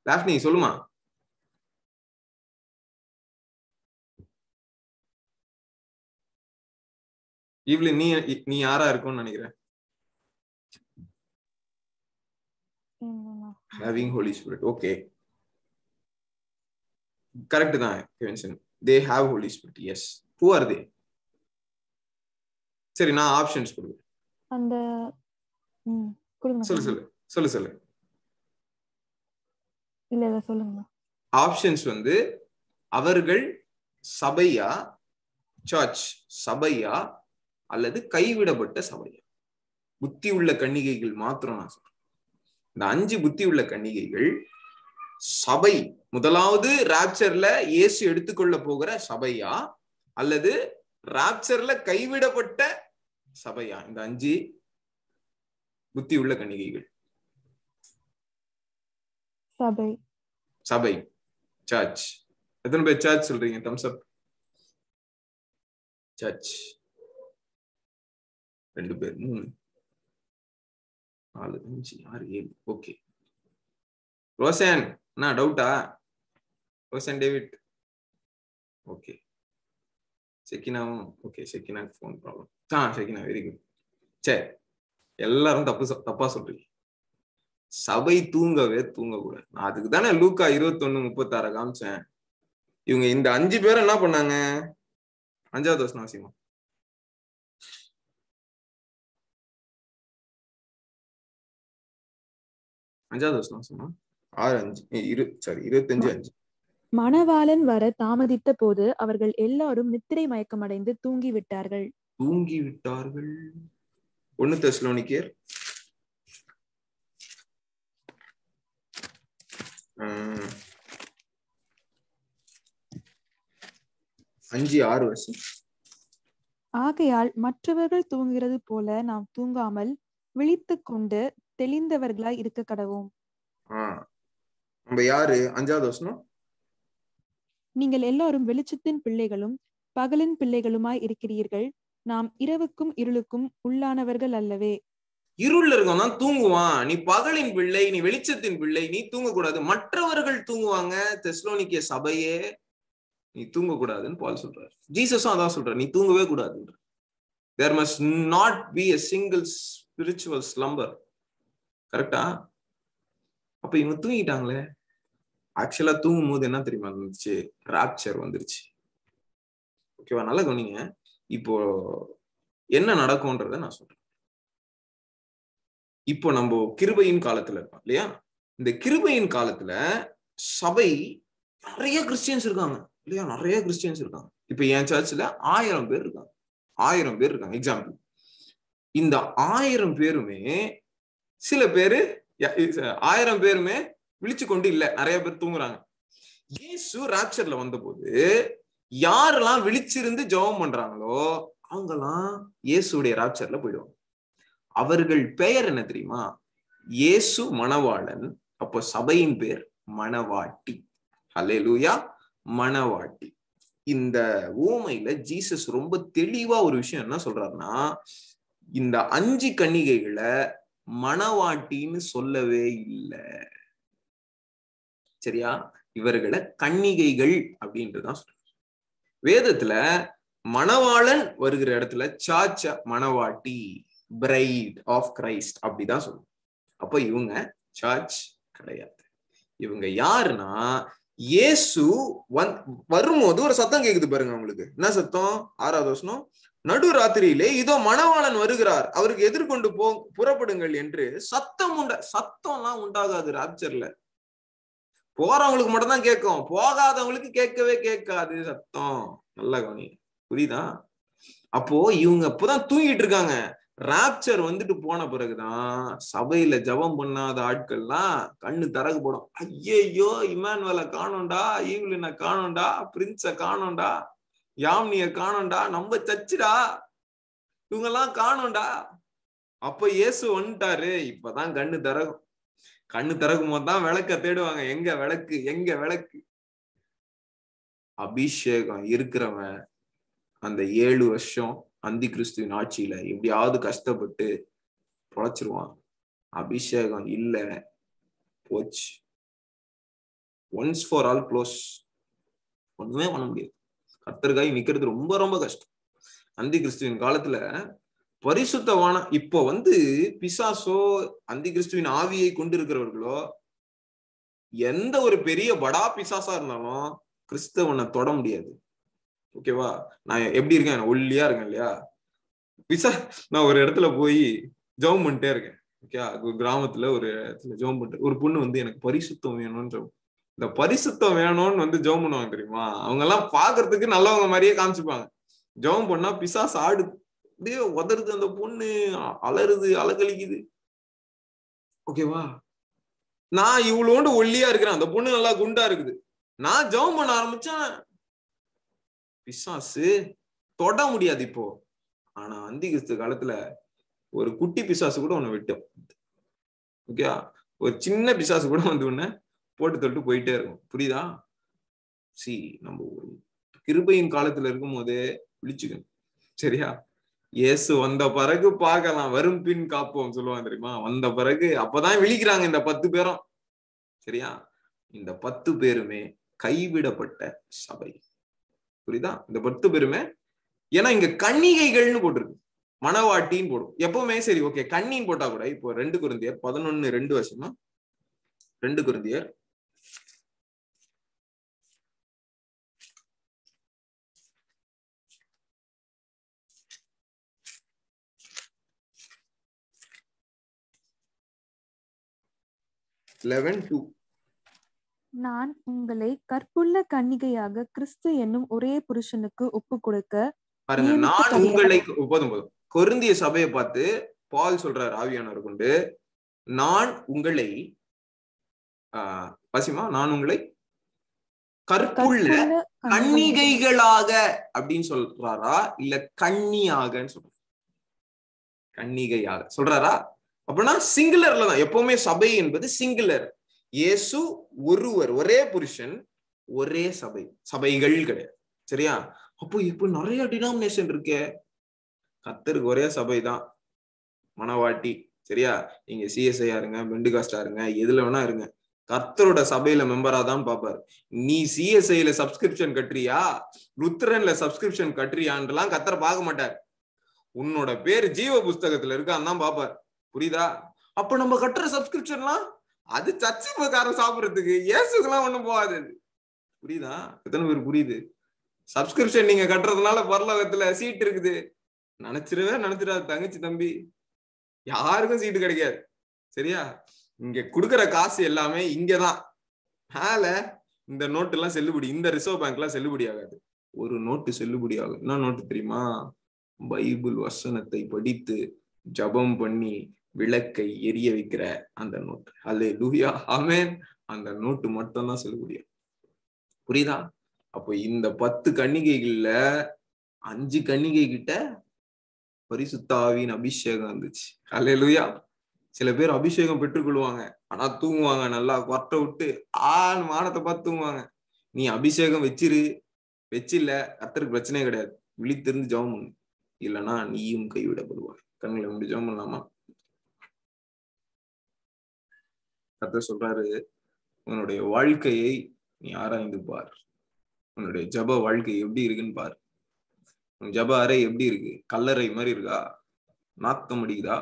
Speaker 1: டாஃப்னி சொல்லுமா? ஈவ்லின், நீ யாரா இருக்கும்னு நினைக்கிறேன்? Having Holy Spirit. Okay, correct தான் கெவின்சன். They have Holy Spirit. Yes. Who are they? சரி, நான் ஆப்ஷன்ஸ் கொடுக்கிறேன்.
Speaker 2: அந்த
Speaker 1: சொல்லு.
Speaker 2: இல்ல சொல்லுங்க.
Speaker 1: ஆப்ஷன்ஸ் வந்து, அவர்கள் சபையா, சர்ச் சபையா அல்லது கைவிடப்பட்ட சபையா? புத்தி உள்ள கன்னிகைகள் மாத்திரம் நான் சொல்றேன். இந்த 5 புத்தி உள்ள கன்னிகைகள் சபை, முதலாவது ராப்சர்ல இயேசு எடுத்துக்கொள்ள போகிற சபையா அல்லது ராப்சர்ல கைவிடப்பட்ட சபையா? இந்த 5 புத்தி உள்ள கன்னிகைகள்.
Speaker 2: சபை.
Speaker 1: சபை, சர்ச். எத்தனை பேர் சர்ச் சொல்றீங்க? தம்ஸ் அப். சர்ச் 2 பேர், 3, 4, 5, 6, 7. ஓகே. ரோசன், என்ன டவுட்டா? Roshan David okay. செக்கினாவும் ஓகே. செக்கினாக்கு phone problem. Sakina very good. சரி, எல்லாரும் தப்பா சொல்றீங்க. சபை தூங்கவே தூங்கக்கூடாது. நான் அதுக்கு தானே லூக்கா 21:36 காமிச்சேன். இவங்க இந்த 5 பேரும் என்ன பண்ணாங்க? 5வது வசனம் வாசிமா. 5வது வசனம் வாசிமா. 25.
Speaker 2: மணவாளன் வர தாமதித்த போது அவர்கள் எல்லாரும் நித்திரை மயக்கமடைந்து தூங்கி விட்டார்கள்.
Speaker 1: 1 தெசலோனிக்கேயர் 5:6 வருஷம்.
Speaker 2: ஆகையால் மற்றவர்கள் தூங்குகிறது போல நாம் தூங்காமல் விழித்துக் கொண்டு தெளிந்தவர்களாய் இருக்க கடவோம்.
Speaker 1: நம்ம யாரு? 5வது வசனம்.
Speaker 2: நீங்கள் எல்லாரும் வெளிச்சத்தின் பிள்ளைகளும் பகலின் பிள்ளைகளுமாய் இருக்கிறீர்கள். நாம் இரவுக்கும் இருளுக்கும் உள்ளானவர்கள் அல்லவே.
Speaker 1: இருள் இருக்கவன் தான் தூங்குவான். நீ பகலின் பிள்ளை, நீ வெளிச்சத்தின் பிள்ளை, நீ தூங்கக்கூடாது. மற்றவர்கள் தூங்குவாங்க. தெசலோனிக்கே சபையே நீ தூங்கக்கூடாதுன்னு பவுல் சொல்றாரு. ஜீசஸும் அதான் சொல்றாரு, நீ தூங்கவே கூடாது. There must not be a single spiritual slumber. கரெக்டா? அப்ப இவங்க தூங்கிட்டாங்களே. ஆக்சுவலா தூங்கும் போது என்ன தெரியுமா வந்துச்சு? ராப்சர் வந்துருச்சு. ஓகேவா? நல்லா கவனிங்க. இப்போ என்ன நடக்கும்ன்றத நான் சொல்றேன். இப்போ நம்ம கிருபையின் காலத்துல இருக்கோம் இல்லையா? இந்த கிருபையின் காலத்துல சபை நிறைய கிறிஸ்டியன்ஸ் இருக்காங்க இல்லையா? நிறைய கிறிஸ்டியன்ஸ் இருக்காங்க. இப்ப என் சர்ச்சில் 1000 பேர் இருக்காங்க. 1000 பேர் இருக்காங்க. எக்ஸாம்பிள், இந்த 1000 பேருமே, சில பேரு 1000 பேருமே விழிச்சு கொண்டு இல்ல, நிறைய பேர் தூங்குறாங்க. இயேசு ராப்சர்ல வந்தபோது யாரெல்லாம் விழிச்சிருந்து ஜெபம் பண்றாங்களோ அவங்கெல்லாம் இயேசுடைய ராப்சர்ல போயிடுவாங்க. அவர்கள் பெயர் என்ன தெரியுமா? இயேசு மணவாளன். அப்போ சபையின் பேர் மணவாட்டி. ஹல்லேலூயா, மணவாட்டி. இந்த ஊமையில ஜீசஸ் ரொம்ப தெளிவா ஒரு விஷயம் என்ன சொல்றாருன்னா, இந்த 5 கன்னிகைகளை மணவாட்டின்னு சொல்லவே இல்லை. சரியா? இவர்களை கன்னிகைகள் அப்படின்றதான் சொல்றாரு. வேதத்துல மணவாளன் வருகிற இடத்துல சர்ச் மணவாட்டி, பிரைட் ஆஃப் கிரைஸ்ட் அப்படிதான் சொல்லுவோம். அப்ப இவங்க சர்ச் கிடையாது. இவங்க யாருன்னா, இயேசு வரும்போது ஒரு சத்தம் கேக்குது பாருங்க. உங்களுக்கு என்ன சத்தம்? 6வது வசனம். நடு ராத்திரியிலே இதோ மணவாளன் வருகிறார், அவருக்கு எதிர்கொண்டு புறப்படுங்கள் என்று சத்தம் சத்தம்லாம் உண்டாகாது. ராப்சர்ல போறவங்களுக்கு மட்டும் தான் கேட்கும், போகாதவங்களுக்கு கேட்கவே கேட்காது சத்தம். நல்லா கவனி, புரியுதா? அப்போ இவங்க இப்பதான் தூங்கிட்டு இருக்காங்க. ராப்சர் வந்துட்டு போன பிறகுதான் சபையில ஜெபம் பண்ணாத ஆட்கள்லாம் கண்ணு திறக்கப்படும். ஐயோ, இமானுவேல காணோண்டா, ஈவ்லினை காணோண்டா, பிரின்ஸ காணோண்டா, யாம்னிய காணோண்டா, நம்ம சர்ச்சுடா, இவங்கெல்லாம் காணோண்டா. அப்ப இயேசு வந்துட்டாரு. இப்பதான் கண்ணு திறக்கும். கண்ணு திறக்கும் போதுதான் விளக்க தேடுவாங்க. எங்க விளக்கு, எங்க விளக்கு? அபிஷேகம் இருக்கிறவன் அந்த 7 வருஷம் அந்தி கிறிஸ்துவின் ஆட்சியில எப்படியாவது கஷ்டப்பட்டு பொழைச்சிருவான். அபிஷேகம் இல்ல, போச்சு. Once for all close. ஒண்ணுமே பண்ண முடியாது. கர்த்தருக்காய் நிக்கிறது ரொம்ப ரொம்ப கஷ்டம். அந்தி கிறிஸ்துவின் காலத்துல பரிசுத்தவான, இப்போ பிசாசோ அந்தி கிறிஸ்துவின் ஆவியை கொண்டு இருக்கிறவர்களோ எந்த ஒரு பெரிய படா பிசாசா இருந்தாலும் கிறிஸ்தவனை தொட முடியாது. ஓகேவா? நான் எப்படி இருக்கேன்? ஒல்லியா இருக்கேன் இல்லையா? நான் ஒரு இடத்துல போய் ஜெபம் பண்ணிட்டே இருக்கேன். ஓகே, கிராமத்துல ஒரு இடத்துல ஜெபம் பண்ணிட்டு ஒரு பொண்ணு எனக்கு பரிசுத்தம் வேணும்னு, இந்த பரிசுத்தம் வேணும்னு ஜெபம் பண்ணுவாங்க தெரியுமா? அவங்க எல்லாம் பாக்குறதுக்கு நல்லவங்க மாதிரியே காமிச்சுப்பாங்க. ஜெபம் பண்ணா பிசாசு ஆடுது, அப்படியே உதறுது, அந்த பொண்ணு அலறுது, அலகழிக்குது. ஓகேவா? நான் இவ்வளோண்டு ஒல்லியா இருக்கிறேன், அந்த பொண்ணு நல்லா குண்டா இருக்குது. நான் ஜெபம் பண்ண ஆரம்பிச்சேன், பிசாசு தொட முடியாது இப்போ. ஆனா அந்திகிறிஸ்து காலத்துல ஒரு குட்டி பிசாசு கூட உன்னை விட்டோம். ஓகே, ஒரு சின்ன பிசாசு கூட வந்து உன்னை போட்டு தொட்டு போயிட்டே இருக்கும். புரியுதா? சி, நம்ம ஒரு கிருபையின் காலத்துல இருக்கும் போதே விழிச்சுக்கணும். சரியா? இயேசு வந்த பிறகு பார்க்கலாம், வரும் பின் காப்போம் சொல்லுவாங்க தெரியுமா? வந்த பிறகு அப்பதான் விழிக்கிறாங்க இந்த 10 பேரும். சரியா? இந்த 10 பேருமே கைவிடப்பட்ட சபை. புரியுதா? இந்த 10 பேருமே, ஏன்னா இங்க கன்னிகைகள்னு போட்டிருக்கு, மணவாட்டின்னு போடும் எப்பவுமே. சரி, ஓகே, கண்ணின்னு போட்டா கூட இப்போ 2 கொரிந்தியர் 11:2 வருஷமா 2 கொரிந்தியர் 11:2.
Speaker 2: நான் உங்களை கற்புள்ள கன்னிகையாக கிறிஸ்து என்னும் ஒரே புருஷனுக்கு ஒப்பு கொடுக்க
Speaker 1: பாருங்க, நான் உங்களை போதும் கொரிந்திய சபையை பார்த்து பால் சொல்றாரு ஆவியானவர் கொண்டு, நான் உங்களை பசிமா நான் உங்களை கற்புள்ள கன்னிகைகளாக அப்படின்னு சொல்றாரா, இல்ல கன்னியாகன்னு சொல்ற? கன்னிகையாக சொல்றாரா? அப்படின்னா சிங்குலர்ல தான். எப்பவுமே சபை என்பது சிங்குலர். இயேசு ஒருவர், ஒரே புருஷன், ஒரே சபை, சபைகள் கிடையாது. சரியா? அப்போ இப்ப நிறைய டினாமினேஷன் இருக்கே. கர்த்தருக்கு ஒரே சபை தான், மணவாட்டி. சரியா? நீங்க சிஎஸ்ஐயா இருங்க, பெண்டிகாஸ்டா இருங்க, எதுல வேணா இருங்க, கர்த்தரோட சபையில மெம்பரா தான் பாப்பாரு. நீ சிஎஸ்ஐல சப்ஸ்கிரிப்ஷன் கட்டுறியா, லுத்தரன்ல சப்ஸ்கிரிப்ஷன் கட்டுறியான்லாம் கர்த்தர் பார்க்க மாட்டார். உன்னோட பேர் ஜீவ புஸ்தகத்துல இருக்கான்னு தான் பாப்பார். புரியுதா? அப்ப நம்ம கட்டுற சப்ஸ்கிரிப்ஷன்லாம் அது சர்ச்சை பிரகாரம் சாப்பிடுறதுக்கு, இயேசுக்கெல்லாம் ஒண்ணும் போகாது. புரியுதா? எத்தனை பேர் புரியுது? சப்ஸ்கிரிப்ஷன் நீங்க கட்டுறதுனால பரலோகத்துல சீட் இருக்குது நினைச்சிடாது தங்கச்சி தம்பி, யாருக்கும் சீட்டு கிடைக்காது. சரியா? இங்க குடுக்கற காசு எல்லாமே இங்கதான். மேல இந்த நோட்டு எல்லாம் செல்லுபடி, இந்த ரிசர்வ் பேங்க் எல்லாம் செல்லுபடி ஆகாது. ஒரு நோட்டு செல்லுபடி ஆகும். என்ன நோட்டு தெரியுமா? பைபிள் வசனத்தை படித்து ஜபம் பண்ணி விளக்கை எரிய வைக்கிற அந்த நோட்டு. அல்லேலூயா, ஆமென். அந்த நோட்டு மட்டும் தான் செல்லுபடியா. புரியுதா? அப்போ இந்த 10 கன்னிகைகள்ல 5 கன்னிகை கிட்ட பரிசுத்த ஆவியின் அபிஷேகம் வந்துச்சு. அல்லேலூயா. சில பேர் அபிஷேகம் பெற்றுக்கொள்வாங்க, ஆனா தூங்குவாங்க, நல்லா கொட்டை விட்டு மானத்தை பார்த்து தூங்குவாங்க. நீ அபிஷேகம் வச்சில்ல, கர்த்தருக்கு பிரச்சனையே கிடையாது. விழித்திருந்து ஜெபம் பண்ணு, இல்லைன்னா நீயும் கைவிடப்படுவாய். கண்களை மூடி ஜெபம் பண்ணலாமா? கர்த்தர் சொல்றாரு, உன்னுடைய வாழ்க்கையை நீ ஆராய்ந்து பார். உன்னுடைய ஜப வாழ்க்கை எப்படி இருக்குன்னு பாரு. உன் ஜப அறை எப்படி இருக்கு? கல்லறை மாதிரி இருக்கா? நாத்தம் அடிக்குதா?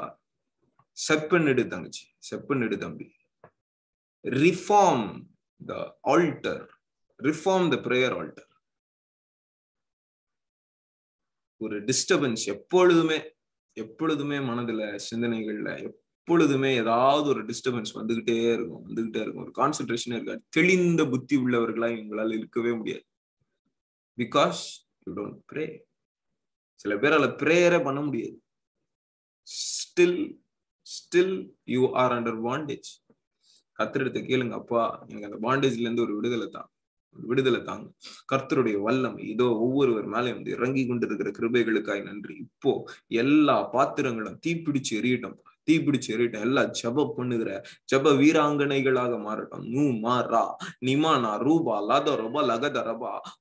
Speaker 1: செப்பனிடு தங்கச்சி, செப்பனிடு தம்பி. ரிஃபார்ம் த ஆல்டர், ரிஃபார்ம் த பிரேயர் ஆல்டர். ஒரு டிஸ்டர்பன்ஸ் எப்பொழுதுமே மனதுல, சிந்தனைகள்ல எப்பொழுதுமே ஏதாவது ஒரு டிஸ்டர்பன்ஸ் வந்துகிட்டே இருக்கும். ஒரு கான்சென்ட்ரேஷனே இருக்காது. தெளிந்த புத்தி உள்ளவர்களா இவங்களால இருக்கவே முடியாது. Because you don't pray. சில பேரால பிரேயரே பண்ண முடியாது. Still you are under bondage. கர்த்தரிடத்தை கேளுங்க, அப்பா எனக்கு அந்த பாண்டேஜ்ல இருந்து ஒரு விடுதலை தாங்க. கர்த்தருடைய வல்லமை இதோ ஒவ்வொருவர் மேலே வந்து இறங்கி கொண்டிருக்கிற கிருபைகளுக்காய் நன்றி. இப்போ எல்லா பாத்திரங்களும் தீப்பிடிச்சு எரியட்டும். எல்லா ஜப பண்ணுகிற ஜப வீராங்கனைகளாக மாறட்டும்.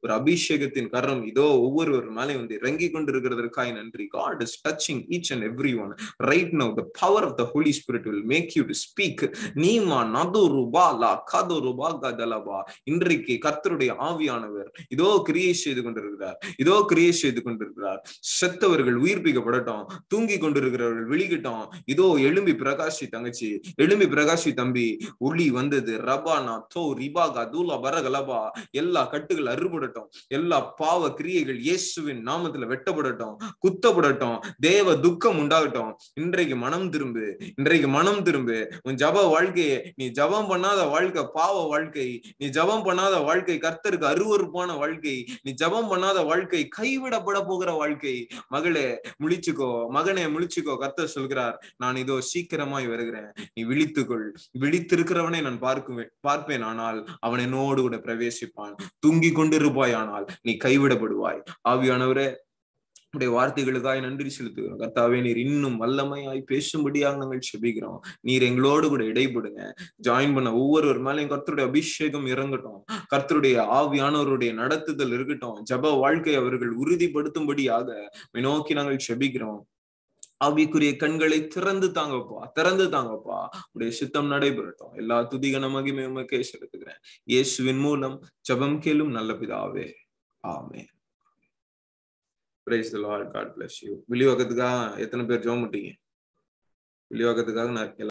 Speaker 1: ஒரு அபிஷேகத்தின் கரம் இதோ ஒவ்வொருவர் மேலே வந்து இறங்கி கொண்டிருக்கிறதற்காய் நன்றி. God is touching each and everyone right now. The power of the Holy Spirit will make you to speak. இன்றைக்கு கர்த்தருடைய ஆவியானவர் இதோ கிரியை செய்து கொண்டிருக்கிறார். செத்தவர்கள் உயிர்ப்பிக்கப்படட்டும், தூங்கி கொண்டிருக்கிறவர்கள் விழிக்கட்டும். இதோ எழும்பி பிரகாஷி தங்கச்சி, எழும்பி பிரகாஷி தம்பி. ஒளி வந்தது. ரபானா தோ ரிபாகா தூலா பரகலபா. எல்லா கட்டுகள் அறுபடட்டும். எல்லா பாவ கிரியைகள் இயேசுவின் நாமத்துல வெட்டப்படட்டும், குத்தப்படட்டும். தேவ துக்கம் உண்டாகட்டும். இன்றைக்கு மனம் திரும்பு, இன்றைக்கு மனம் திரும்பு. உன் ஜப வாழ்க்கையை, நீ ஜபம் பண்ணாத வாழ்க்கை பாவ வாழ்க்கை, நீ ஜபம் பண்ணாத வாழ்க்கை கர்த்தருக்கு அருவருப்பான வாழ்க்கை, நீ ஜபம் பண்ணாத வாழ்க்கை கைவிடப்பட போகிற வாழ்க்கை. மகளே முழிச்சுக்கோ, மகனே முழிச்சுக்கோ. கர்த்தர் சொல்கிறார், நான் இதோ சீக்கிரமாய் வருகிறேன், நீ விழித்துக்கொள். விழித்திருக்கிறவனை நான் பார்ப்பேன், ஆனால் அவன் என்னோடு கூட பிரவேசிப்பான். தூங்கி கொண்டிருப்பாய், ஆனால் நீ கைவிடப்படுவாய். ஆவியானவரே, உடைய வார்த்தைகளுக்காக நன்றி செலுத்துகிறோம். கர்த்தாவே, நீர் இன்னும் வல்லமையாய் பேசும்படியாக நாங்கள் செபிக்கிறோம். நீர் எங்களோடு கூட இடைப்படுங்க. ஜாயின் பண்ண ஒவ்வொருவர் மேலையும் கர்த்தருடைய அபிஷேகம் இறங்கட்டும். கர்த்தருடைய ஆவியானவருடைய நடத்துதல் இருக்கட்டும். ஜப வாழ்க்கை அவர்கள் உறுதிப்படுத்தும்படியாக நோக்கி நாங்கள் செபிக்கிறோம். ஆவிக்குரிய கண்களை திறந்து தாங்கப்பா, திறந்து தாங்கப்பா. உடைய சித்தம் நடைபெறட்டும். எல்லா துதிகன மகிமை உமக்கே செலுத்துகிறேன். இயேசுவின் மூலம் ஜெபம் கேளும் நல்ல பிதாவே, ஆமென். Praise the Lord. God bless you. விழிவாக்கத்துக்காக எத்தனை பேர் ஜெபம் பண்ணீங்க? விழிவாக்கத்துக்காக நான்